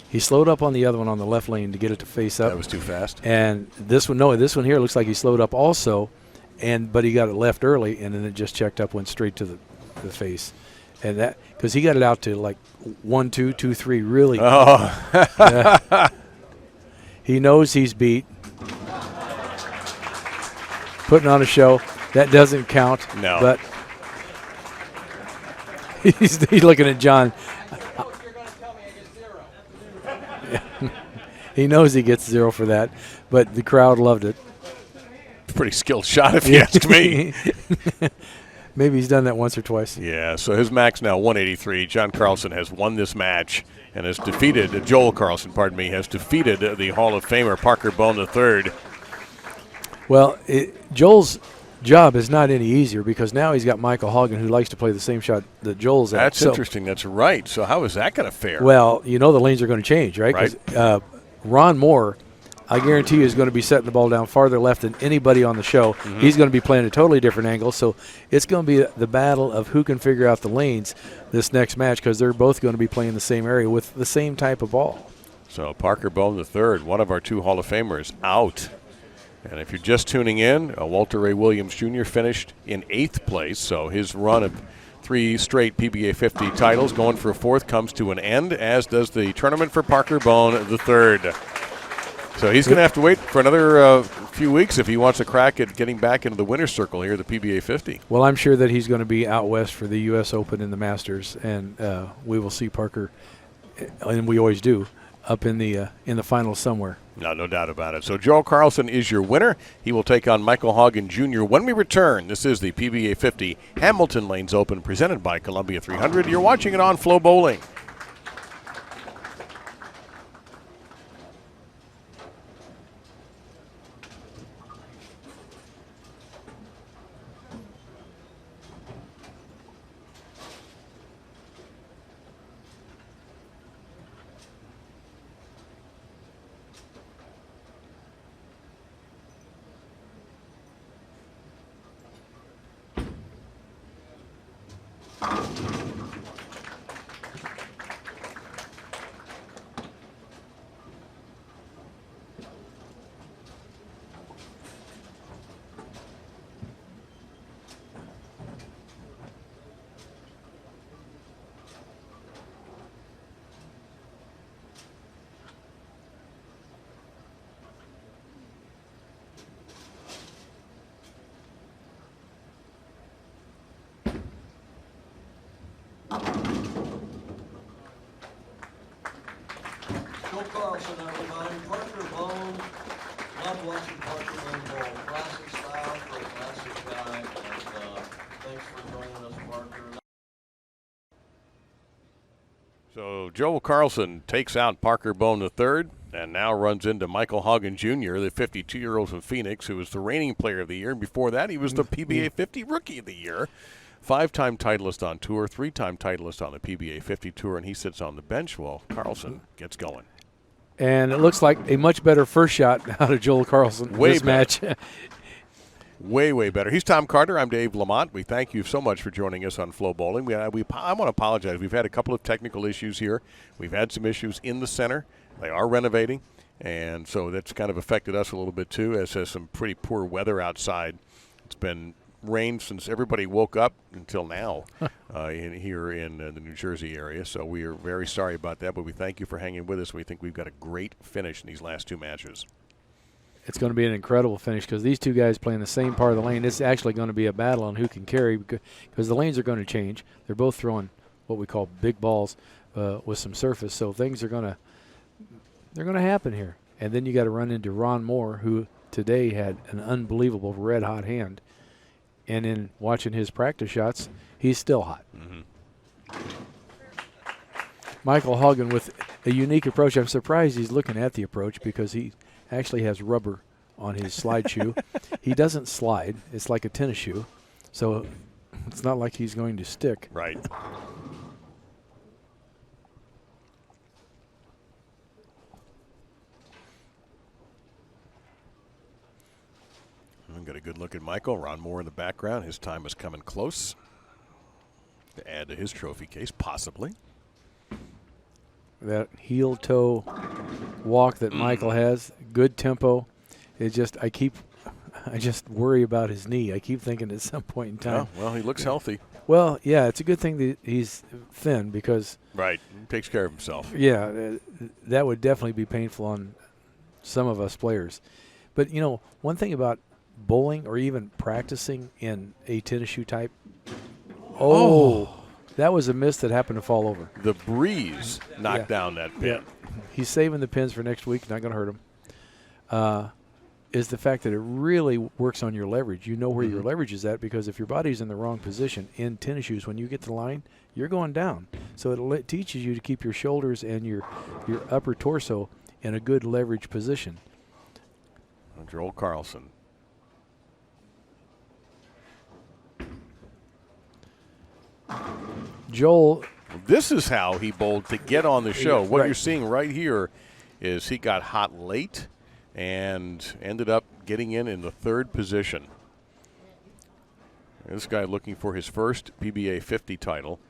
He slowed up on the other one on the left lane to get it to face up. That was too fast. And this one here looks like he slowed up also, but he got it left early, and then it just checked up, went straight to the face. And that, because he got it out to like 1, 2, 2, 3, really. Oh. He knows he's beat. Putting on a show. That doesn't count. No. But he's looking at John. He knows he gets 0 for that, but the crowd loved it. Pretty skilled shot, if you ask me. Maybe he's done that once or twice. Yeah, so his max now 183. John Carlson has won this match and has defeated, Joel Carlson, has defeated the Hall of Famer Parker Bohn III. Well, Joel's job is not any easier because now he's got Michael Haugen, who likes to play the same shot that Joel's at. That's interesting. That's right. So how is that going to fare? Well, the lanes are going to change, right? Right. Ron Mohr, I guarantee you, is going to be setting the ball down farther left than anybody on the show. Mm-hmm. He's going to be playing a totally different angle. So it's going to be the battle of who can figure out the lanes this next match because they're both going to be playing the same area with the same type of ball. So Parker Bohn III, one of our 2 Hall of Famers, out. And if you're just tuning in, Walter Ray Williams Jr. finished in 8th place. So his run of 3 straight PBA 50 titles going for a 4th comes to an end, as does the tournament for Parker Bohn III. So he's going to have to wait for another few weeks if he wants a crack at getting back into the winner's circle here, the PBA 50. Well, I'm sure that he's going to be out west for the U.S. Open and the Masters, and we will see Parker, and we always do, up in the finals somewhere. No doubt about it. So Joel Carlson is your winner. He will take on Michael Haugen Jr. when we return. This is the PBA 50 Hamilton Lanes Open presented by Columbia 300. You're watching it on FloBowling. Carlson, everybody. Parker Bohn. Love watching Parker Bohn bowl. Classic style for a classic guy. And thanks for joining us, Parker. So Joel Carlson takes out Parker Bohn III and now runs into Michael Haugen Jr., the 52-year-old from Phoenix, who was the reigning player of the year. And before that, he was the PBA 50 Rookie of the Year. 5-time titleist on tour, 3-time titleist on the PBA 50 Tour, and he sits on the bench while Carlson gets going. And it looks like a much better first shot out of Joel Carlson in this match. Way better. He's Tom Carter. I'm Dave Lamont. We thank you so much for joining us on FloBowling. I want to apologize. We've had a couple of technical issues here. We've had some issues in the center. They are renovating, and so that's kind of affected us a little bit too, as has some pretty poor weather outside. It's been rain since everybody woke up until now here in the New Jersey area. So we are very sorry about that, but we thank you for hanging with us. We think we've got a great finish in these last 2 matches. It's going to be an incredible finish because these 2 guys play in the same part of the lane. It's actually going to be a battle on who can carry because the lanes are going to change. They're both throwing what we call big balls with some surface, so things are going to happen here. And then you got to run into Ron Mohr, who today had an unbelievable red-hot hand. And in watching his practice shots, he's still hot. Mm-hmm. Michael Haugen with a unique approach. I'm surprised he's looking at the approach because he actually has rubber on his slide shoe. He doesn't slide. It's like a tennis shoe. So it's not like he's going to stick. Right. Got a good look at Michael. Ron Mohr in the background. His time is coming close to add to his trophy case, possibly. That heel-toe walk that Michael has, good tempo. I just worry about his knee. I keep thinking at some point in time. Oh, well, he looks healthy. Well, yeah, it's a good thing that he's thin because. Right, he takes care of himself. Yeah, that would definitely be painful on some of us players. But, one thing about bowling or even practicing in a tennis shoe type. Oh, that was a miss that happened to fall over. The breeze knocked down that pin. Yeah. He's saving the pins for next week. Not going to hurt him. Is the fact that it really works on your leverage. You know where your leverage is at because if your body's in the wrong position in tennis shoes, when you get to the line, you're going down. So it teaches you to keep your shoulders and your upper torso in a good leverage position. Joel Carlson. Joel. This is how he bowled to get on the show. What Right. you're seeing right here is he got hot late and ended up getting in the third position. This guy looking for his first PBA50 title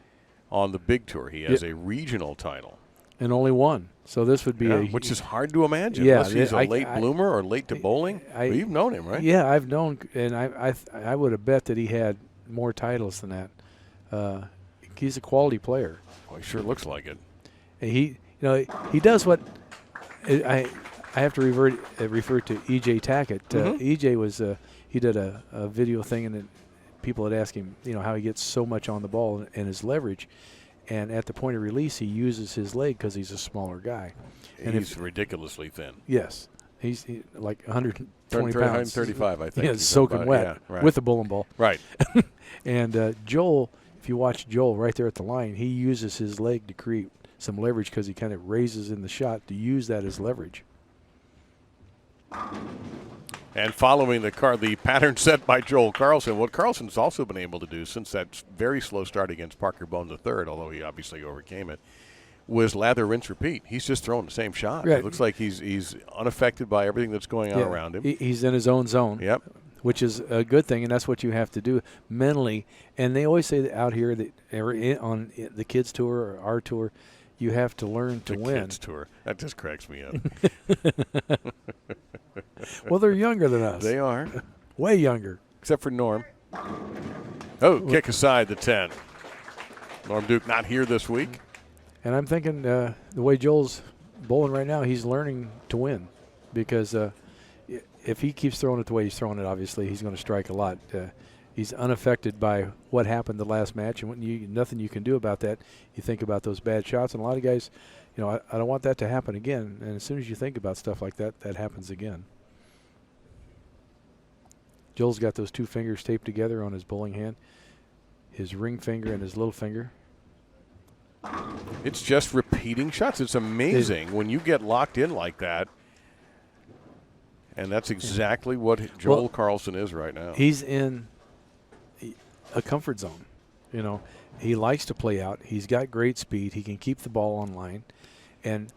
on the big tour. He has a regional title. And only one. So this would be which is hard to imagine. Yeah, unless he's a late bloomer or late to bowling. Well, you've known him, right? Yeah, I've known, and I would have bet that he had more titles than that. He's a quality player. Well, he sure looks like it. And he does what I have to refer to E.J. Tackett. E.J. was he did a video thing, and people had asked him, how he gets so much on the ball and his leverage. And at the point of release, he uses his leg because he's a smaller guy. And he's ridiculously thin. Yes. He's like 120 pounds. 135, I think. Yeah, soaking wet with the bowling ball. Right. And Joel, if you watch Joel right there at the line, he uses his leg to create some leverage because he kind of raises in the shot to use that as leverage. And following the pattern set by Joel Carlson, what Carlson's also been able to do since that very slow start against Parker Bohn III, although he obviously overcame it, was lather, rinse, repeat. He's just throwing the same shot. Right. It looks like he's unaffected by everything that's going on around him. He's in his own zone. Yep. Which is a good thing, and that's what you have to do mentally. And they always say that out here that on the kids' tour or our tour, you have to learn to win. The kids' tour. That just cracks me up. Well, they're younger than us. They are. Way younger. Except for Norm. Oh, kick aside the 10. Norm Duke not here this week. And I'm thinking the way Joel's bowling right now, he's learning to win. Because if he keeps throwing it the way he's throwing it, obviously he's going to strike a lot. He's unaffected by what happened the last match, and nothing you can do about that. You think about those bad shots, and a lot of guys, I don't want that to happen again. And as soon as you think about stuff like that, that happens again. Joel's got those two fingers taped together on his bowling hand, his ring finger and his little finger. It's just repeating shots. It's amazing when you get locked in like that. And that's exactly what Joel Carlson is right now. He's in a comfort zone. He likes to play out. He's got great speed. He can keep the ball on line. And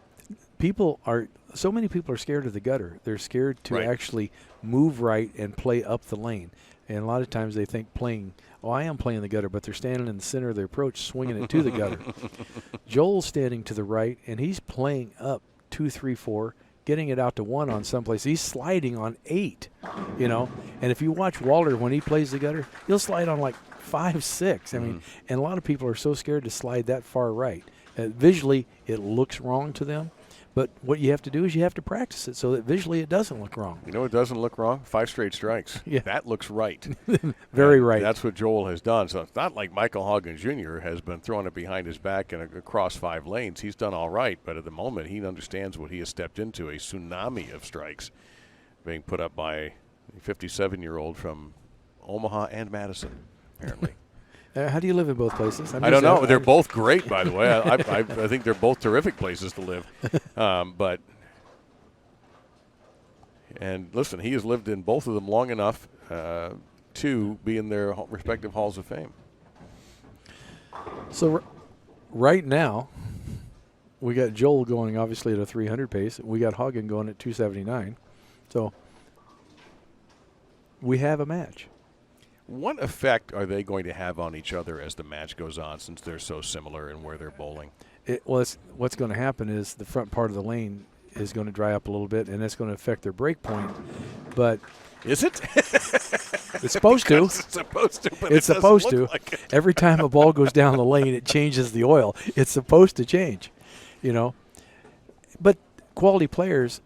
so many people are scared of the gutter. They're scared to actually move right and play up the lane. And a lot of times they think I am playing the gutter, but they're standing in the center of their approach, swinging it to the gutter. Joel's standing to the right, and he's playing up 2, 3, 4, getting it out to 1 on someplace. He's sliding on 8, And if you watch Walter when he plays the gutter, he'll slide on like 5, 6. I mean, and a lot of people are so scared to slide that far right. Visually, it looks wrong to them. But what you have to do is you have to practice it so that visually it doesn't look wrong. It doesn't look wrong? 5 straight strikes. Yeah. That looks right. Very right. That's what Joel has done. So it's not like Michael Haugen Jr. has been throwing it behind his back and across 5 lanes. He's done all right, but at the moment he understands what he has stepped into, a tsunami of strikes being put up by a 57-year-old from Omaha and Madison, apparently. How do you live in both places? I don't know. They're both great, by the way. I think they're both terrific places to live. And listen, he has lived in both of them long enough to be in their respective halls of fame. So right now, we got Joel going obviously at a 300 pace. We got Haugen going at 279. So we have a match. What effect are they going to have on each other as the match goes on, since they're so similar in where they're bowling? What's going to happen is the front part of the lane is going to dry up a little bit, and that's going to affect their break point. But is it? It's supposed to. It's supposed to. But it's supposed to. Like Every time a ball goes down the lane, it changes the oil. It's supposed to change, But quality players,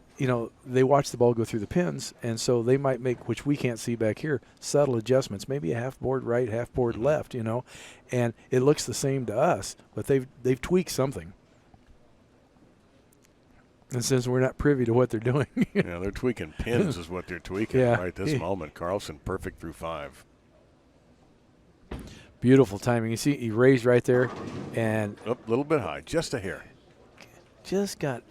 they watch the ball go through the pins, and so they might make, which we can't see back here, subtle adjustments, maybe a half board right, half board left, and it looks the same to us, but they've tweaked something. And since we're not privy to what they're doing. Yeah, they're tweaking pins is what they're tweaking right this moment. Carlson perfect through 5. Beautiful timing. You see he raised right there, and a little bit high, just a hair. Just got,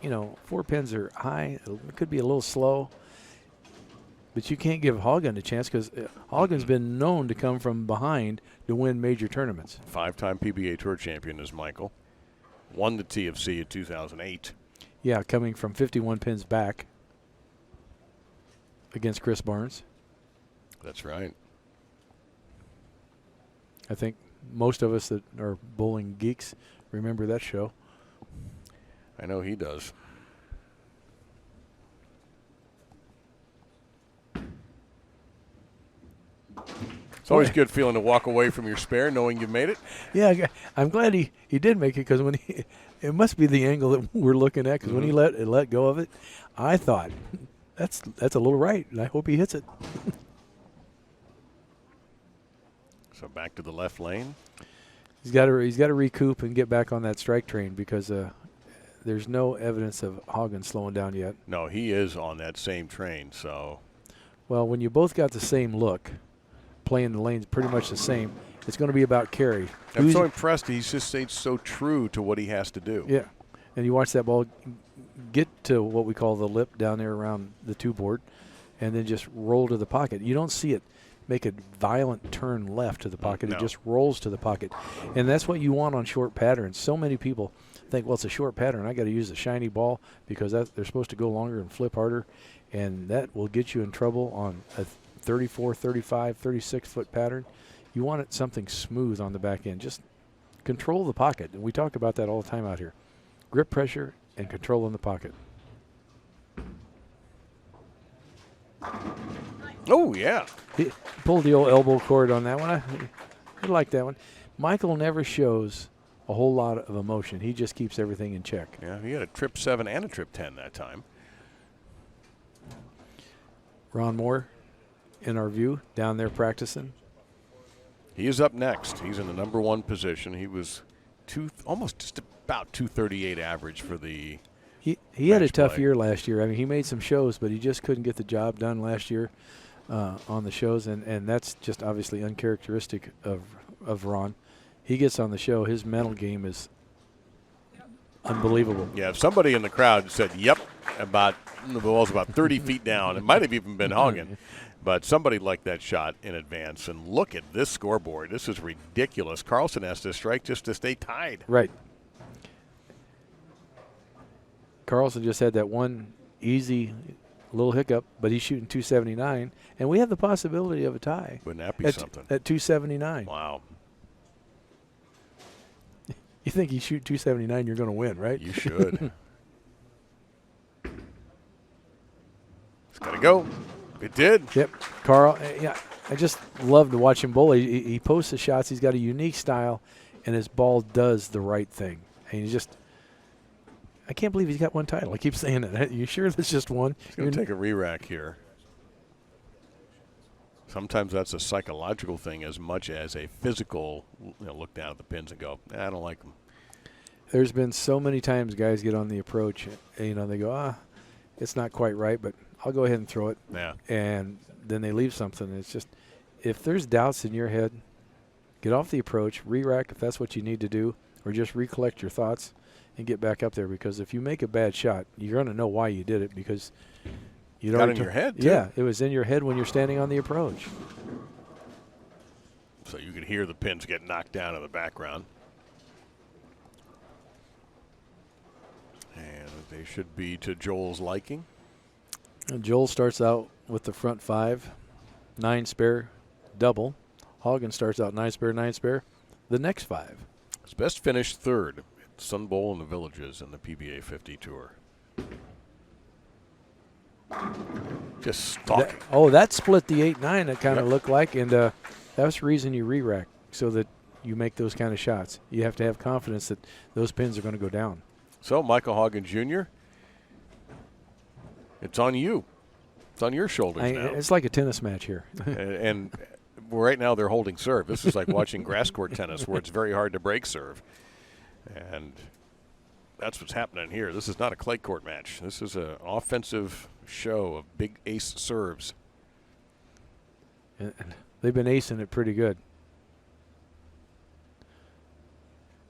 4 pins are high. It could be a little slow. But you can't give Haugen a chance because Haugen's been known to come from behind to win major tournaments. 5-time PBA Tour champion is Michael. Won the TFC in 2008. Yeah, coming from 51 pins back against Chris Barnes. That's right. I think most of us that are bowling geeks remember that show. I know he does. It's always a good feeling to walk away from your spare knowing you've made it. Yeah, I'm glad he did make it because when it must be the angle that we're looking at because when he let go of it, I thought that's a little right, and I hope he hits it. So back to the left lane. He's got to recoup and get back on that strike train because there's no evidence of Haugen slowing down yet. No, he is on that same train. So, well, when you both got the same look, playing the lanes pretty much the same, it's going to be about carry. I'm so impressed. He's just stayed so true to what he has to do. Yeah, and you watch that ball get to what we call the lip down there around the 2-board, and then just roll to the pocket. You don't see it make a violent turn left to the pocket. No. It just rolls to the pocket, and that's what you want on short patterns. So many people think, well, it's a short pattern. I got to use a shiny ball because they're supposed to go longer and flip harder, and that will get you in trouble on a 34, 35, 36-foot pattern. You want it something smooth on the back end. Just control the pocket, and we talk about that all the time out here. Grip pressure and control in the pocket. Oh, yeah. He pulled the old elbow cord on that one. I like that one. Michael never shows a whole lot of emotion. He just keeps everything in check. Yeah, he had a trip 7 and a trip 10 that time. Ron Mohr in our view down there practicing. He is up next. He's in the number 1 position. He was almost just about 238 average for the He had a tough play. year last year. I mean, he made some shows, but he just couldn't get the job done last year on the shows, and that's just obviously uncharacteristic of Ron. He gets on the show, his mental game is unbelievable. Yeah, if somebody in the crowd said, yep, about the ball's about 30 feet down, it might have even been Haugen, but somebody liked that shot in advance. And look at this scoreboard. This is ridiculous. Carlson has to strike just to stay tied. Right. Carlson just had that one easy little hiccup, but he's shooting 279, and we have the possibility of a tie. Wouldn't that be something? At 279. Wow. You think you shoot 279, you're going to win, right? You should. It's got to go. It did. Yep. Carl, yeah, I just love to watch him bowl. He posts the shots. He's got a unique style, and his ball does the right thing. And he just, I can't believe he's got one title. I keep saying it. You sure there's just one? He's going to take a re-rack here. Sometimes that's a psychological thing as much as a physical, look down at the pins and go, I don't like them. There's been so many times guys get on the approach, and, they go, it's not quite right, but I'll go ahead and throw it. Yeah. And then they leave something. It's just, if there's doubts in your head, get off the approach, re-rack if that's what you need to do, or just recollect your thoughts and get back up there. Because if you make a bad shot, you're going to know why you did it because you got in your head, too. Yeah, it was in your head when you're standing on the approach. So you could hear the pins get knocked down in the background. And they should be to Joel's liking. And Joel starts out with the front 5, 9 spare, double. Haugen starts out 9 spare, 9 spare. The next 5. His best finish 3rd at Sun Bowl in the Villages in the PBA50 Tour. Just stalking. That split the 8-9. It kind of looked like, and that's the reason you re-rack, so that you make those kind of shots. You have to have confidence that those pins are going to go down. So Michael Haugen Jr., it's on you. It's on your shoulders now. It's like a tennis match here. and right now they're holding serve. This is like watching grass court tennis where it's very hard to break serve. And that's what's happening here. This is not a clay court match. This is an offensive show of big ace serves. And they've been acing it pretty good.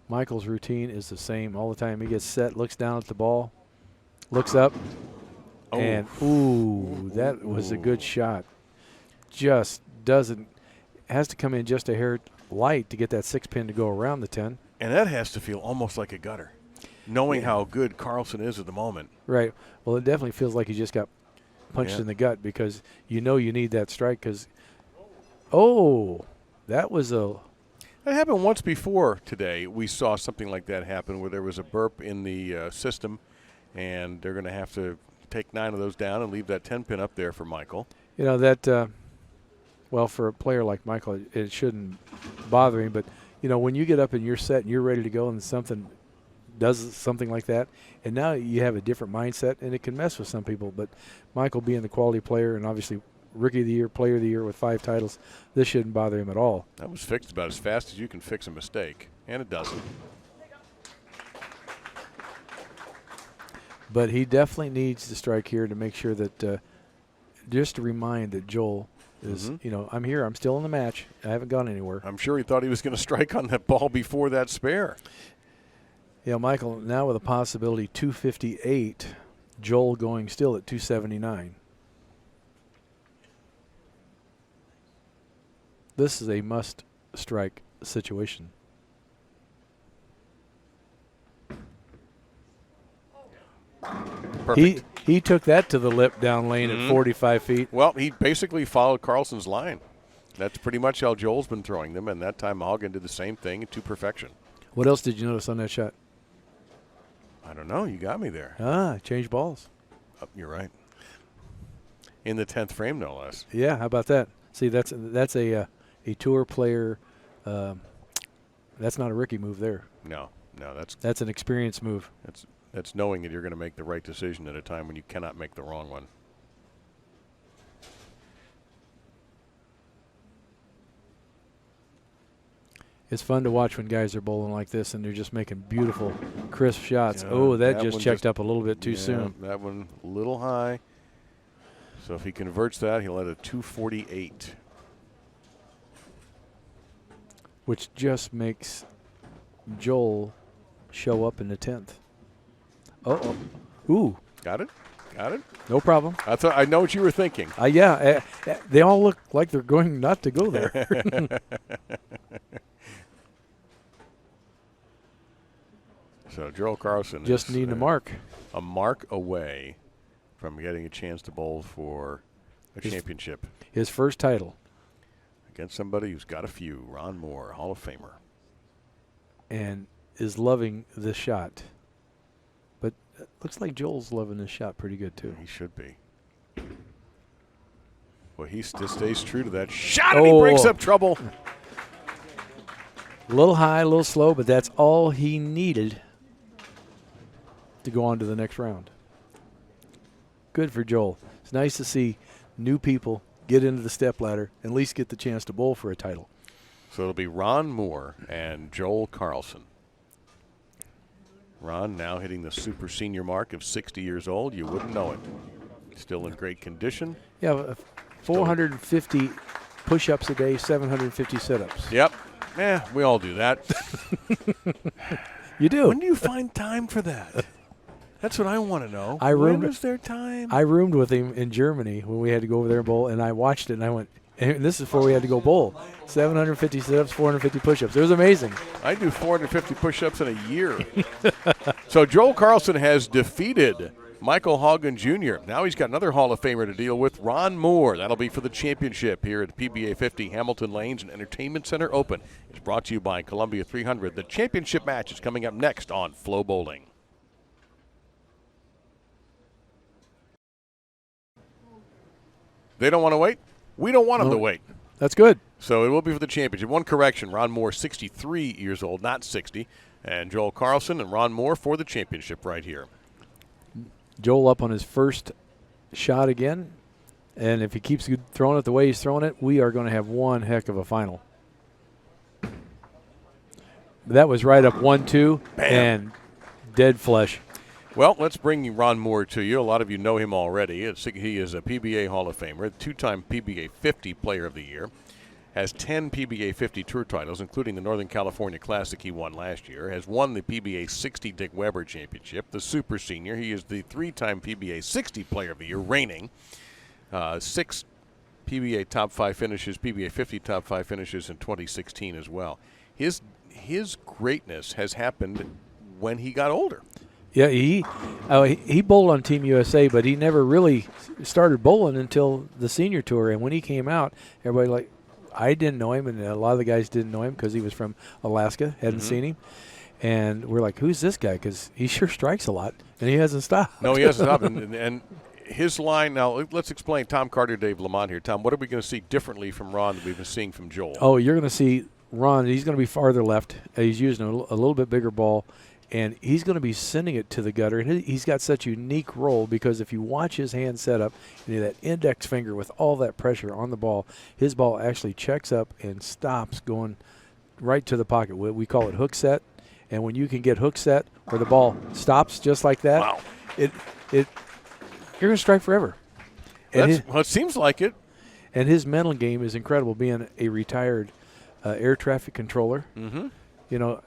Michael's routine is the same all the time. He gets set, looks down at the ball, looks up. And, ooh, that was a good shot. Just has to come in just a hair light to get that 6-pin to go around the 10. And that has to feel almost like a gutter, knowing how good Carlson is at the moment. Right. Well, it definitely feels like he just got punched in the gut because you need that strike because, that was a. That happened once before today. We saw something like that happen where there was a burp in the system, and they're going to have to take 9 of those down and leave that 10-pin up there for Michael. You know, that, well, for a player like Michael, it shouldn't bother him. But, when you get up and you're set and you're ready to go and something does something like that, and now you have a different mindset, and it can mess with some people. But Michael being the quality player and obviously Rookie of the Year, Player of the Year with 5 titles, this shouldn't bother him at all. That was fixed about as fast as you can fix a mistake, and it doesn't. But he definitely needs to strike here to make sure that, just to remind that Joel is, I'm here, I'm still in the match, I haven't gone anywhere. I'm sure he thought he was going to strike on that ball before that spare. Yeah, Michael, now with a possibility 258, Joel going still at 279. This is a must-strike situation. Perfect. He took that to the lip down lane at 45 feet. Well, he basically followed Carlson's line. That's pretty much how Joel's been throwing them, and that time Haugen did the same thing to perfection. What else did you notice on that shot? I don't know. You got me there. Change balls. Oh, you're right. In the 10th frame, no less. Yeah, how about that? See, that's a tour player. That's not a rookie move there. No, that's an experience move. That's knowing that you're going to make the right decision at a time when you cannot make the wrong one. It's fun to watch when guys are bowling like this and they're just making beautiful, crisp shots. Yeah, that just checked up a little bit too soon. That one a little high. So if he converts that, he'll have a 248. Which just makes Joel show up in the 10th. Ooh. Got it? No problem. I know what you were thinking. They all look like they're going not to go there. So Joel Carlson just needing a mark. A mark away from getting a chance to bowl for a championship. His first title. Against somebody who's got a few. Ron Mohr, Hall of Famer. And is loving this shot. But it looks like Joel's loving this shot pretty good, too. He should be. Well, he still stays true to that shot, and he breaks up trouble. A little high, a little slow, but that's all he needed to go on to the next round. Good for Joel. It's nice to see new people get into the stepladder and at least get the chance to bowl for a title. So it'll be Ron Mohr and Joel Carlson. Ron now hitting the super senior mark of 60 years old. You wouldn't know it. Still in great condition. Yeah, 450 push-ups a day, 750 sit-ups. Yep. We all do that. You do. When do you find time for that? That's what I want to know. When is there time? I roomed with him in Germany when we had to go over there and bowl, and I watched it, and I went, and this is before we had to go bowl. 750 sit-ups, 450 push-ups. It was amazing. I do 450 push-ups in a year. So Joel Carlson has defeated Michael Haugen Jr. Now he's got another Hall of Famer to deal with, Ron Mohr. That'll be for the championship here at PBA50 Hamilton Lanes and Entertainment Center Open. It's brought to you by Columbia 300. The championship match is coming up next on FloBowling. They don't want to wait. We don't want them to wait. That's good. So it will be for the championship. One correction, Ron Mohr, 63 years old, not 60. And Joel Carlson and Ron Mohr for the championship right here. Joel up on his first shot again. And if he keeps throwing it the way he's throwing it, we are going to have one heck of a final. That was right up 1-2 and dead flush. Well, let's bring Ron Mohr to you. A lot of you know him already. He is a PBA Hall of Famer, two-time PBA 50 Player of the Year. has 10 PBA50 Tour titles, including the Northern California Classic he won last year, has won the PBA60 Dick Weber Championship, the Super Senior. He is the 3-time PBA60 Player of the Year, reigning. 6 PBA top 5 finishes, PBA50 top 5 finishes in 2016 as well. His greatness has happened when he got older. Yeah, he bowled on Team USA, but he never really started bowling until the senior tour. And when he came out, everybody I didn't know him, and a lot of the guys didn't know him because he was from Alaska, hadn't seen him. And we're like, who's this guy? Because he sure strikes a lot, and he hasn't stopped. No, he hasn't stopped. And his line, now let's explain Tom Carter, Dave Lamont here. Tom, what are we going to see differently from Ron that we've been seeing from Joel? Oh, you're going to see Ron, he's going to be farther left. He's using a little bit bigger ball, and he's going to be sending it to the gutter. And he's got such a unique roll because if you watch his hand set up, and that index finger with all that pressure on the ball, his ball actually checks up and stops going right to the pocket. We call it hook set. And when you can get hook set where the ball stops just like that, wow, you're going to strike forever. And well, it seems like it. And his mental game is incredible, being a retired air traffic controller. Mm-hmm. You know,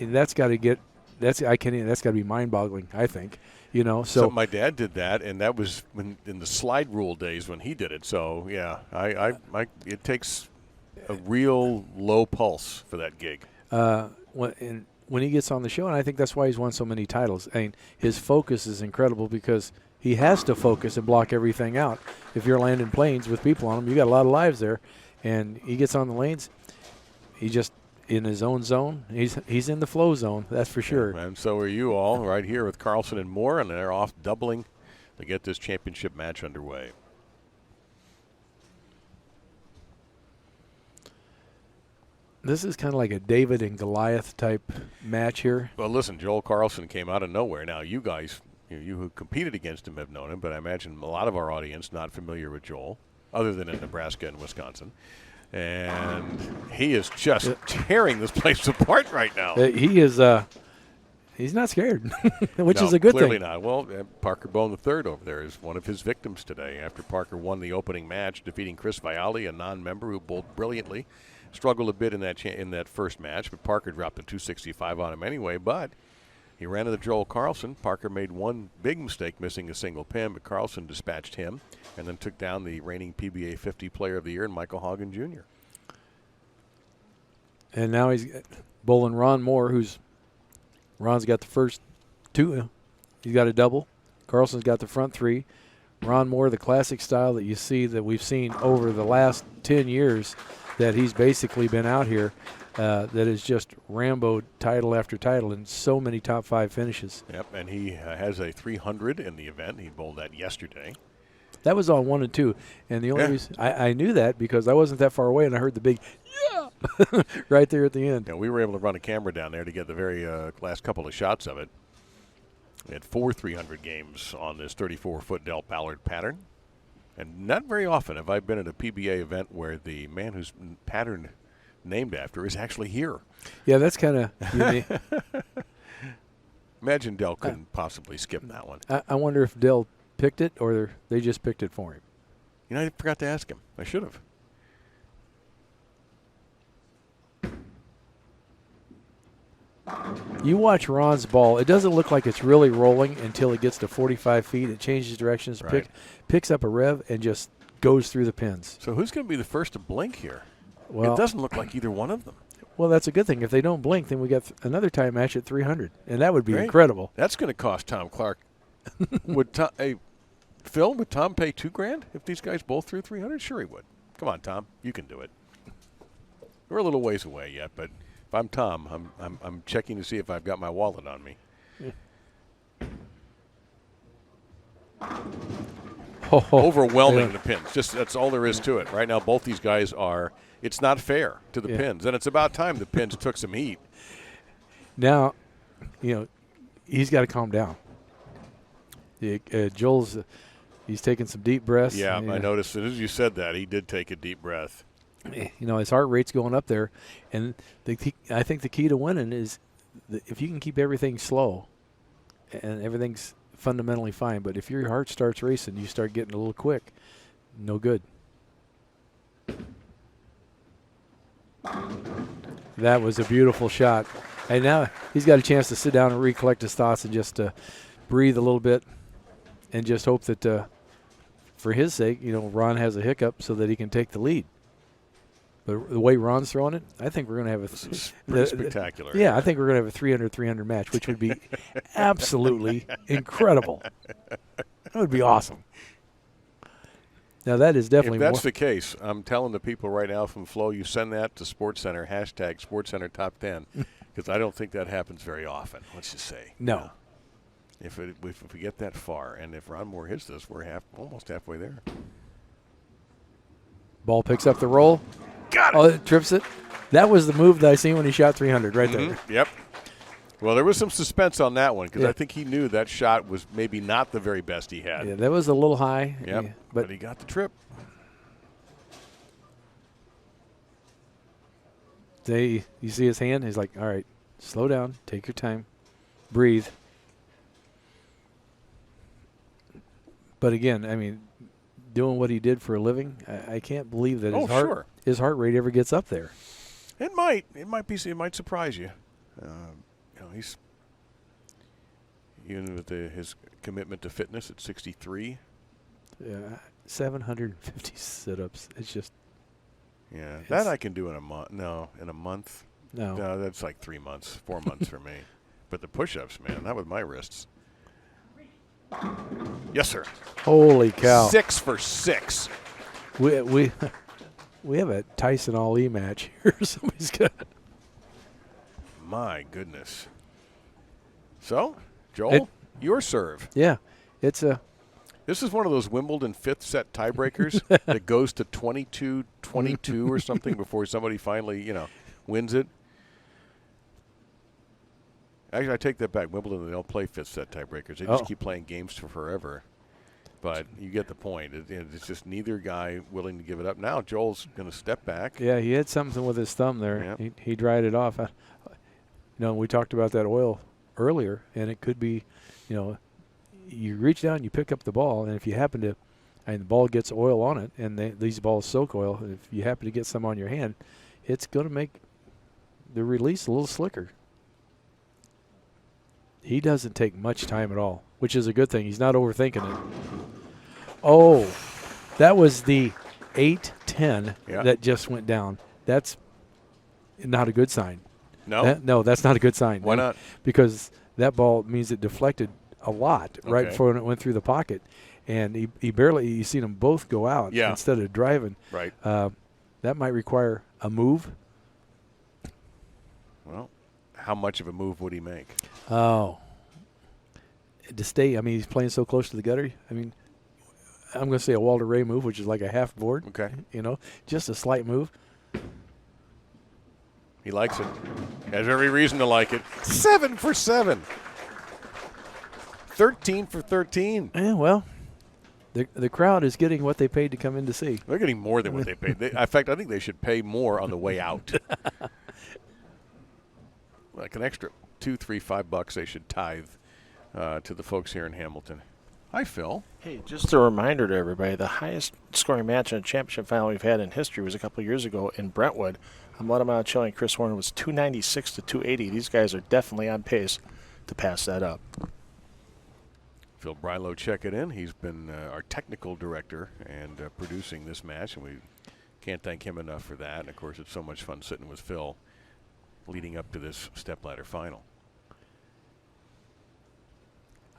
that's got to be mind-boggling, I think. You know, so my dad did that, and that was in the slide rule days when he did it. So yeah, it takes a real low pulse for that gig. When he gets on the show, and I think that's why he's won so many titles. I mean, his focus is incredible because he has to focus and block everything out. If you're landing planes with people on them, you got a lot of lives there, and he gets on the lanes. He just in his own zone. He's in the flow zone, that's for sure. Yeah, and so are you all right here with Carlson and Mohr, and they're off doubling to get this championship match underway. This is kind of like a David and Goliath type match here. Well, listen, Joel Carlson came out of nowhere. Now, you guys, you who competed against him have known him, but I imagine a lot of our audience not familiar with Joel, other than in Nebraska and Wisconsin. And he is just tearing this place apart right now. He is. He's not scared, which is a good clearly thing. Not. Well, Parker Bohn III over there is one of his victims today after Parker won the opening match, defeating Chris Viale, a non-member who bowled brilliantly. Struggled a bit in that first match, but Parker dropped a 265 on him anyway. But he ran into Joel Carlson. Parker made one big mistake, missing a single pin, but Carlson dispatched him and then took down the reigning PBA 50 Player of the Year, Michael Haugen Jr. And now he's bowling Ron Mohr, Ron's got the first two. He's got a double. Carlson's got the front three. Ron Mohr, the classic style that you see that we've seen over the last 10 years that he's basically been out here, that is just Rambo title after title and so many top 5 finishes. Yep, and he has a 300 in the event. He bowled that yesterday. That was on 1 and 2, and the only reason I knew that because I wasn't that far away and I heard the big yeah right there at the end. Yeah, we were able to run a camera down there to get the very last couple of shots of it. We had 4 300 games on this 34-foot Del Ballard pattern. And not very often have I been at a PBA event where the man whose pattern named after is actually here. Yeah, that's kind of unique. Imagine Del couldn't possibly skip that one. I wonder if Del picked it or they just picked it for him. You know, I forgot to ask him. I should have. You watch Ron's ball. It doesn't look like it's really rolling until it gets to 45 feet. It changes directions, right. Picks up a rev, and just goes through the pins. So who's going to be the first to blink here? Well, it doesn't look like either one of them. Well, that's a good thing. If they don't blink, then we got another time match at 300, and that would be Great. incredible. That's going to cost Tom Clark. Phil, would Tom pay $2,000 if these guys both threw 300? Sure he would. Come on, Tom, you can do it. We're a little ways away yet, but if I'm Tom, I'm checking to see if I've got my wallet on me. Overwhelming the pins. Just that's all there is to it. Right now, both these guys are. It's not fair to the pins, and it's about time the pins took some heat. Now, he's got to calm down. Joel's, he's taking some deep breaths. Yeah, I noticed as you said that he did take a deep breath. His heart rate's going up there, and I think the key to winning is if you can keep everything slow, and everything's fundamentally fine. But if your heart starts racing, you start getting a little quick. No good. That was a beautiful shot. And now he's got a chance to sit down and recollect his thoughts and just breathe a little bit and just hope that for his sake, Ron has a hiccup so that he can take the lead. But the way Ron's throwing it, I think we're going to have pretty spectacular. Yeah, I think we're going to have a 300-300 match, which would be absolutely incredible. That would be awesome. Now, that is definitely If that's the case, I'm telling the people right now from Flo, you send that to SportsCenter, hashtag SportsCenter Top 10, because I don't think that happens very often, let's just say. No. If we get that far, and if Ron Mohr hits this, we're almost halfway there. Ball picks up the roll. Got it. Oh, it trips it. That was the move that I seen when he shot 300 right there. Yep. Well, there was some suspense on that one because I think he knew that shot was maybe not the very best he had. Yeah, that was a little high. Yep. Yeah, but he got the trip. You see his hand? He's like, all right, slow down, take your time, breathe. But again, I mean, doing what he did for a living, I can't believe that his heart rate ever gets up there. It might. It might surprise you. He's even with his commitment to fitness at 63. 750 sit-ups. It's just. Yeah, that I can do in a month. No, in a month. No, that's like 3 months, 4 months for me. But the push-ups, man, not with my wrists. Yes, sir. Holy cow! 6 for 6. We have a Tyson Ali match here. Somebody's got. My goodness. So, Joel, your serve. Yeah, it's a. This is one of those Wimbledon 5th set tiebreakers that goes to 22-22 or something before somebody finally, wins it. Actually, I take that back. Wimbledon, they don't play 5th set tiebreakers. They just keep playing games for forever. But you get the point. It's just neither guy willing to give it up. Now Joel's going to step back. Yeah, he had something with his thumb there. Yep. He dried it off. We talked about that oil earlier, and it could be, you reach down, you pick up the ball, and if you happen to, and the ball gets oil on it, and these balls soak oil, and if you happen to get some on your hand, it's going to make the release a little slicker. He doesn't take much time at all, which is a good thing. He's not overthinking it. Oh, that was the 8-10 that just went down. That's not a good sign. No? No, that's not a good sign. Why not? Because that ball means it deflected a lot right before it went through the pocket. And he barely, you seen them both go out instead of driving. Right. That might require a move. Well, how much of a move would he make? Oh. To stay, I mean, he's playing so close to the gutter. I mean, I'm going to say a Walter Ray move, which is like a half board. Okay. Just a slight move. He likes it. Has every reason to like it. 7 for 7. 13 for 13. Yeah, well, the crowd is getting what they paid to come in to see. They're getting more than what they paid. In fact, I think they should pay more on the way out. Like an extra $2, $3, $5 they should tithe to the folks here in Hamilton. Hi, Phil. Hey, just a reminder to everybody, the highest scoring match in a championship final we've had in history was a couple of years ago in Brentwood. Amata Monticelli and Chris Warner was 296 to 280. These guys are definitely on pace to pass that up. Phil Brylow checking in. He's been our technical director and producing this match, and we can't thank him enough for that. And, of course, it's so much fun sitting with Phil leading up to this Stepladder final.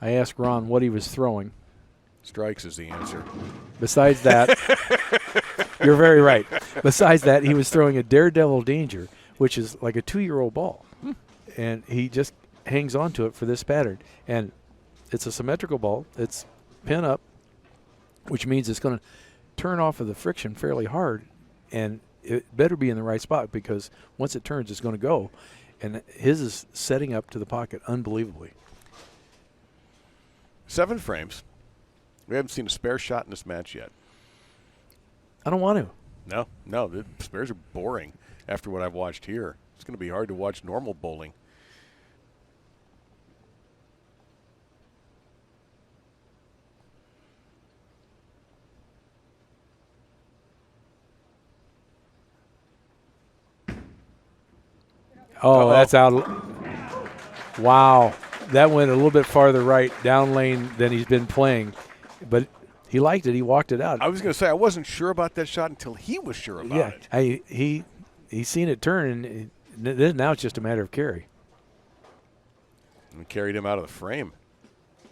I asked Ron what he was throwing. Strikes is the answer. Besides that, you're very right. Besides that, he was throwing a Daredevil Danger, which is like a 2-year-old ball. And he just hangs on to it for this pattern. And it's a symmetrical ball. It's pin up, which means it's going to turn off of the friction fairly hard. And it better be in the right spot because once it turns, it's going to go. And his is setting up to the pocket unbelievably. 7 frames. We haven't seen a spare shot in this match yet. I don't want to. No, the spares are boring after what I've watched here. It's going to be hard to watch normal bowling. Oh, Uh-oh. that's out. Wow. That went a little bit farther right down lane than he's been playing. But he liked it. He walked it out. I was going to say, I wasn't sure about that shot until he was sure about it. He's seen it turn, and now it's just a matter of carry. And carried him out of the frame.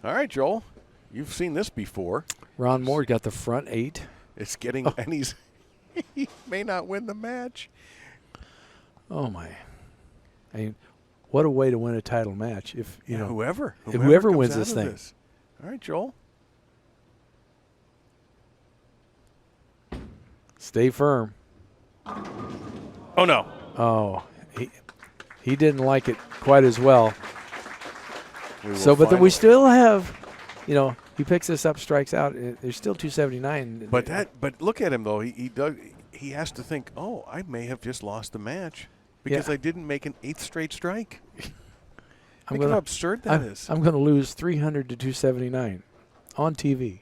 All right, Joel. You've seen this before. Ron Mohr got the front 8. It's getting, and he may not win the match. Oh, my. I mean, what a way to win a title match. If you know, whoever whoever comes wins out this of thing. this. All right, Joel. Stay firm. Oh, no. Oh, he didn't like it quite as well. We will But find we out. still have, he picks this up, strikes out. There's still 279. But look at him though. He has to think. Oh, I may have just lost the match because Yeah. I didn't make an 8th straight strike. I'm Look how absurd that is. I'm going to lose 300 to 279 on TV.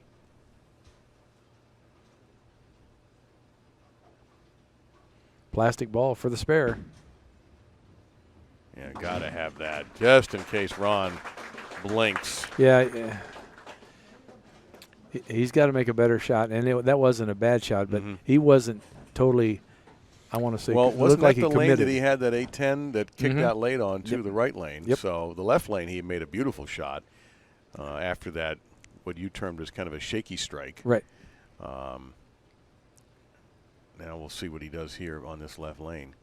Plastic ball for the spare. Yeah, gotta have that just in case Ron blinks. Yeah. He's got to make a better shot, and that wasn't a bad shot, but he wasn't totally. I want to say, Well, it wasn't looked like that the he lane committed. that he had that 810 that kicked out late on to the right lane? Yep. So the left lane he made a beautiful shot. After that, what you termed as kind of a shaky strike. Right. Now we'll see what he does here on this left lane.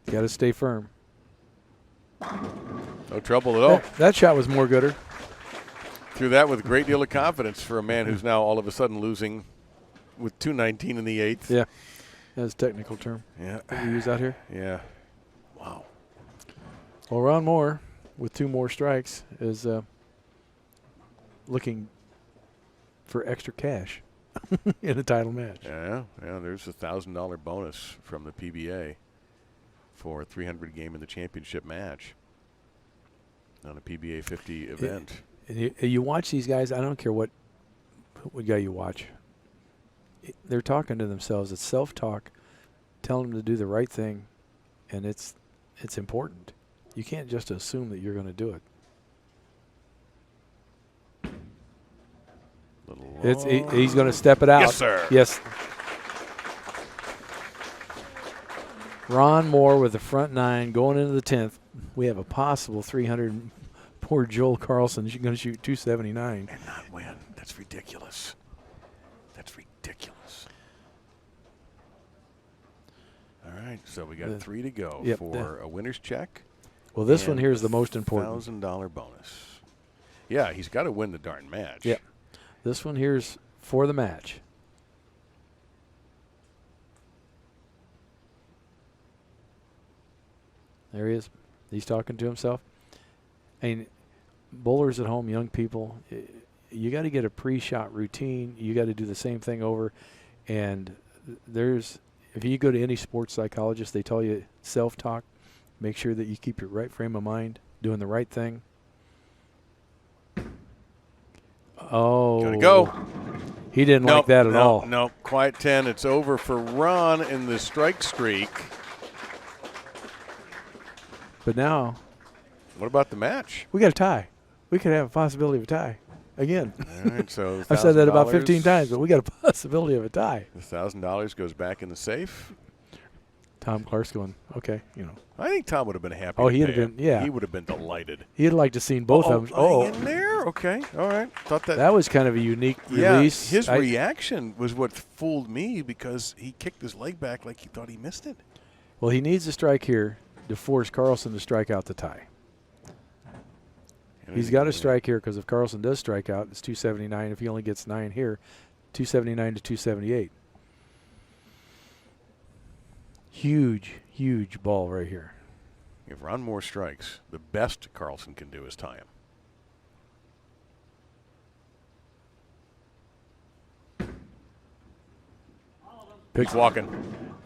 You got to stay firm. No trouble at all. That shot was more gooder. Threw that with a great deal of confidence for a man who's now all of a sudden losing with 219 in the 8th. Yeah. That's a technical term Yeah. that we use out here. Yeah. Wow. Well, Ron Mohr, with 2 more strikes, is looking for extra cash in a title match. Yeah. There's a $1,000 bonus from the PBA for a 300 game in the championship match on a PBA50 event. And you watch these guys. I don't care what guy you watch. They're talking to themselves. It's self-talk, telling them to do the right thing, and it's important. You can't just assume that you're going to do it. He's going to step it out. Yes, sir. Yes. Ron Mohr with the front 9 going into the 10th. We have a possible 300. Poor Joel Carlson is going to shoot 279. And not win. That's ridiculous. That's ridiculous. All right, so we got 3 to go for a winner's check. Well, this one here is the most important. $1,000 bonus. Yeah, he's got to win the darn match. Yeah. This one here's for the match. There he is. He's talking to himself. I mean, bowlers at home, young people, you got to get a pre-shot routine. You got to do the same thing over. And if you go to any sports psychologist, they tell you self-talk. Make sure that you keep your right frame of mind, doing the right thing. Oh. Gotta go. He didn't like that at all. No, quiet 10. It's over for Ron in the strike streak. But now What about the match? we got a tie. We could have a possibility of a tie again. All right, so I've said that about $1,000 15 times, but we got a possibility of a tie. The $1,000 goes back in the safe. Tom Clark's going, okay, I think Tom would have been happy. Oh, to he'd have pay been- him. yeah. He would have been delighted. He'd like to seen both of them. Oh, in there? Okay, all right. Thought That was kind of a unique yeah, release. his reaction was what fooled me because he kicked his leg back like he thought he missed it. Well, he needs a strike here to force Carlson to strike out the tie. He's got to strike here because if Carlson does strike out, it's 279. If he only gets 9 here, 279 to 278. Huge, huge ball right here. If Ron Mohr strikes, the best Carlson can do is tie him. He's walking.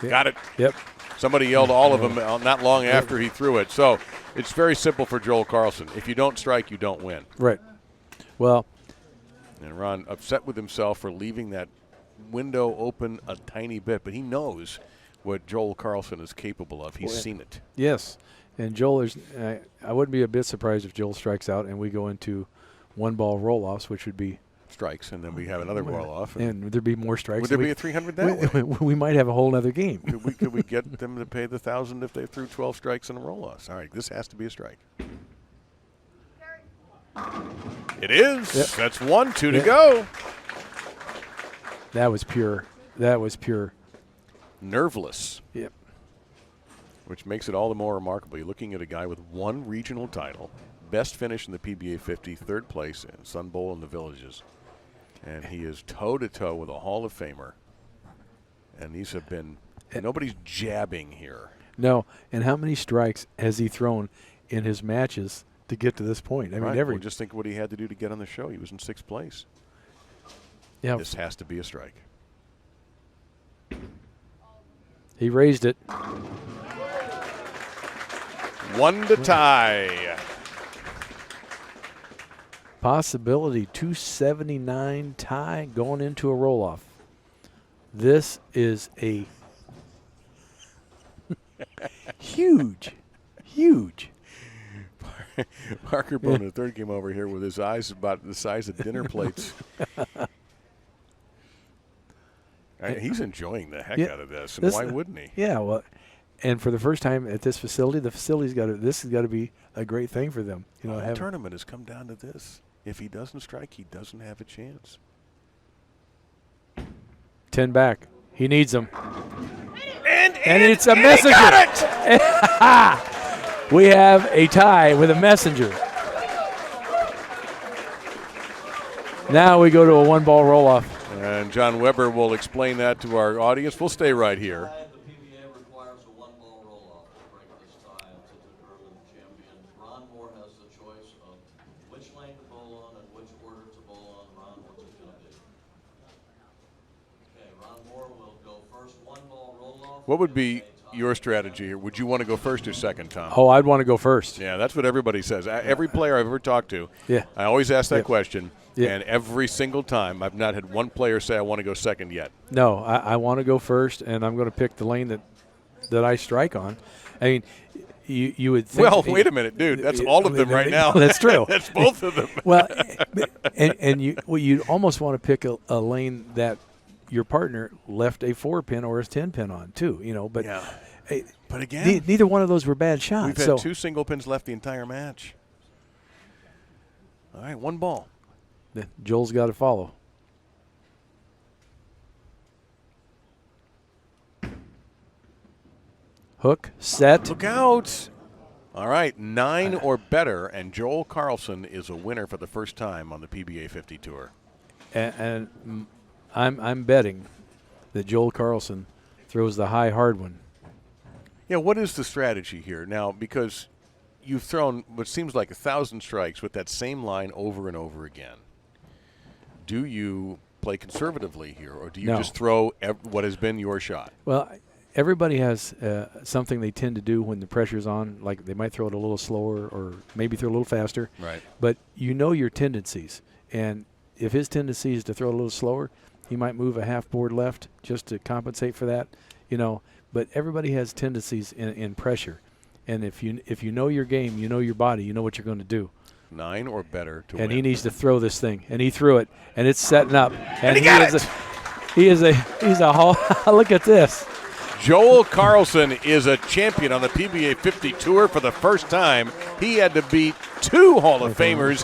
Yep. Got it. Yep. Somebody yelled all of them not long after he threw it. So it's very simple for Joel Carlson. If you don't strike, you don't win. Right. Well, And Ron upset with himself for leaving that window open a tiny bit, but he knows what Joel Carlson is capable of. He's seen it. Yes. And Joel is I wouldn't be a bit surprised if Joel strikes out and we go into one-ball roll-offs, which would be strikes, and then we have another roll-off. And would there be more strikes? Would there be a 300 that way? We might have a whole other game. Could we get them to pay the 1,000 if they threw 12 strikes and a roll-offs? All right, this has to be a strike. It is. Yep. That's 1, 2 to go. That was pure. That was pure. Nerveless. Yep. Which makes it all the more remarkable. You're looking at a guy with 1 regional title, best finish in the PBA 50, 3rd place in Sun Bowl in the Villages. And he is toe-to-toe with a Hall of Famer. And these have been – nobody's jabbing here. No. And how many strikes has he thrown in his matches to get to this point? I mean, Well, just think what he had to do to get on the show. He was in 6th place. Yeah. This has to be a strike. He raised it. 1 to tie. Possibility 279 tie going into a roll-off. This is a huge. Parker Bohn, the third, came over here with his eyes about the size of dinner plates. He's enjoying the heck out of this, and why wouldn't he? Yeah, well, and for the first time at this facility, this has got to be a great thing for them. You know, the tournament has come down to this. If he doesn't strike, he doesn't have a chance. 10 back. He needs them. And it's a messenger. He got it! We have a tie with a messenger. Now we go to a 1-ball roll-off. And John Weber will explain that to our audience. We'll stay right here. The PBA requires a 1-ball roll-off to break this tie and to determine the champion. Ron Mohr has the choice of which lane to bowl on and which order to bowl on. Ron, what's it going to be? Okay, Ron Mohr will go first 1-ball roll-off. What would be your strategy here? Would you want to go first or second, Tom? Oh, I'd want to go first. Yeah, that's what everybody says. Every player I've ever talked to, I always ask that question. Yeah. And every single time, I've not had one player say I want to go second yet. No, I want to go first, and I'm going to pick the lane that I strike on. I mean, you would think. Well, wait a minute, dude. That's all of them right now. That's true. That's both of them. Well, and you almost want to pick a lane that your partner left a 4-pin or a 10-pin on too. You know, but but again, neither one of those were bad shots. We've had 2 single pins left the entire match. All right, 1 ball. Joel's got to follow. Hook, set. Look out. All right, 9 or better, and Joel Carlson is a winner for the first time on the PBA 50 Tour. And I'm betting that Joel Carlson throws the high hard one. Yeah, what is the strategy here now? Because you've thrown what seems like 1,000 strikes with that same line over and over again. Do you play conservatively here, or do you just throw what has been your shot? Well, everybody has something they tend to do when the pressure's on. Like they might throw it a little slower or maybe throw a little faster. Right. But you know your tendencies. And if his tendency is to throw a little slower, he might move a half board left just to compensate for that. You know, but everybody has tendencies in pressure. And if you know your game, you know your body, you know what you're going to do. 9 or better to win. And he needs to throw this thing. And he threw it. And it's setting up. And he got it! He's a whole look at this. Joel Carlson is a champion on the PBA 50 Tour for the first time. He had to beat 2 Hall of Famers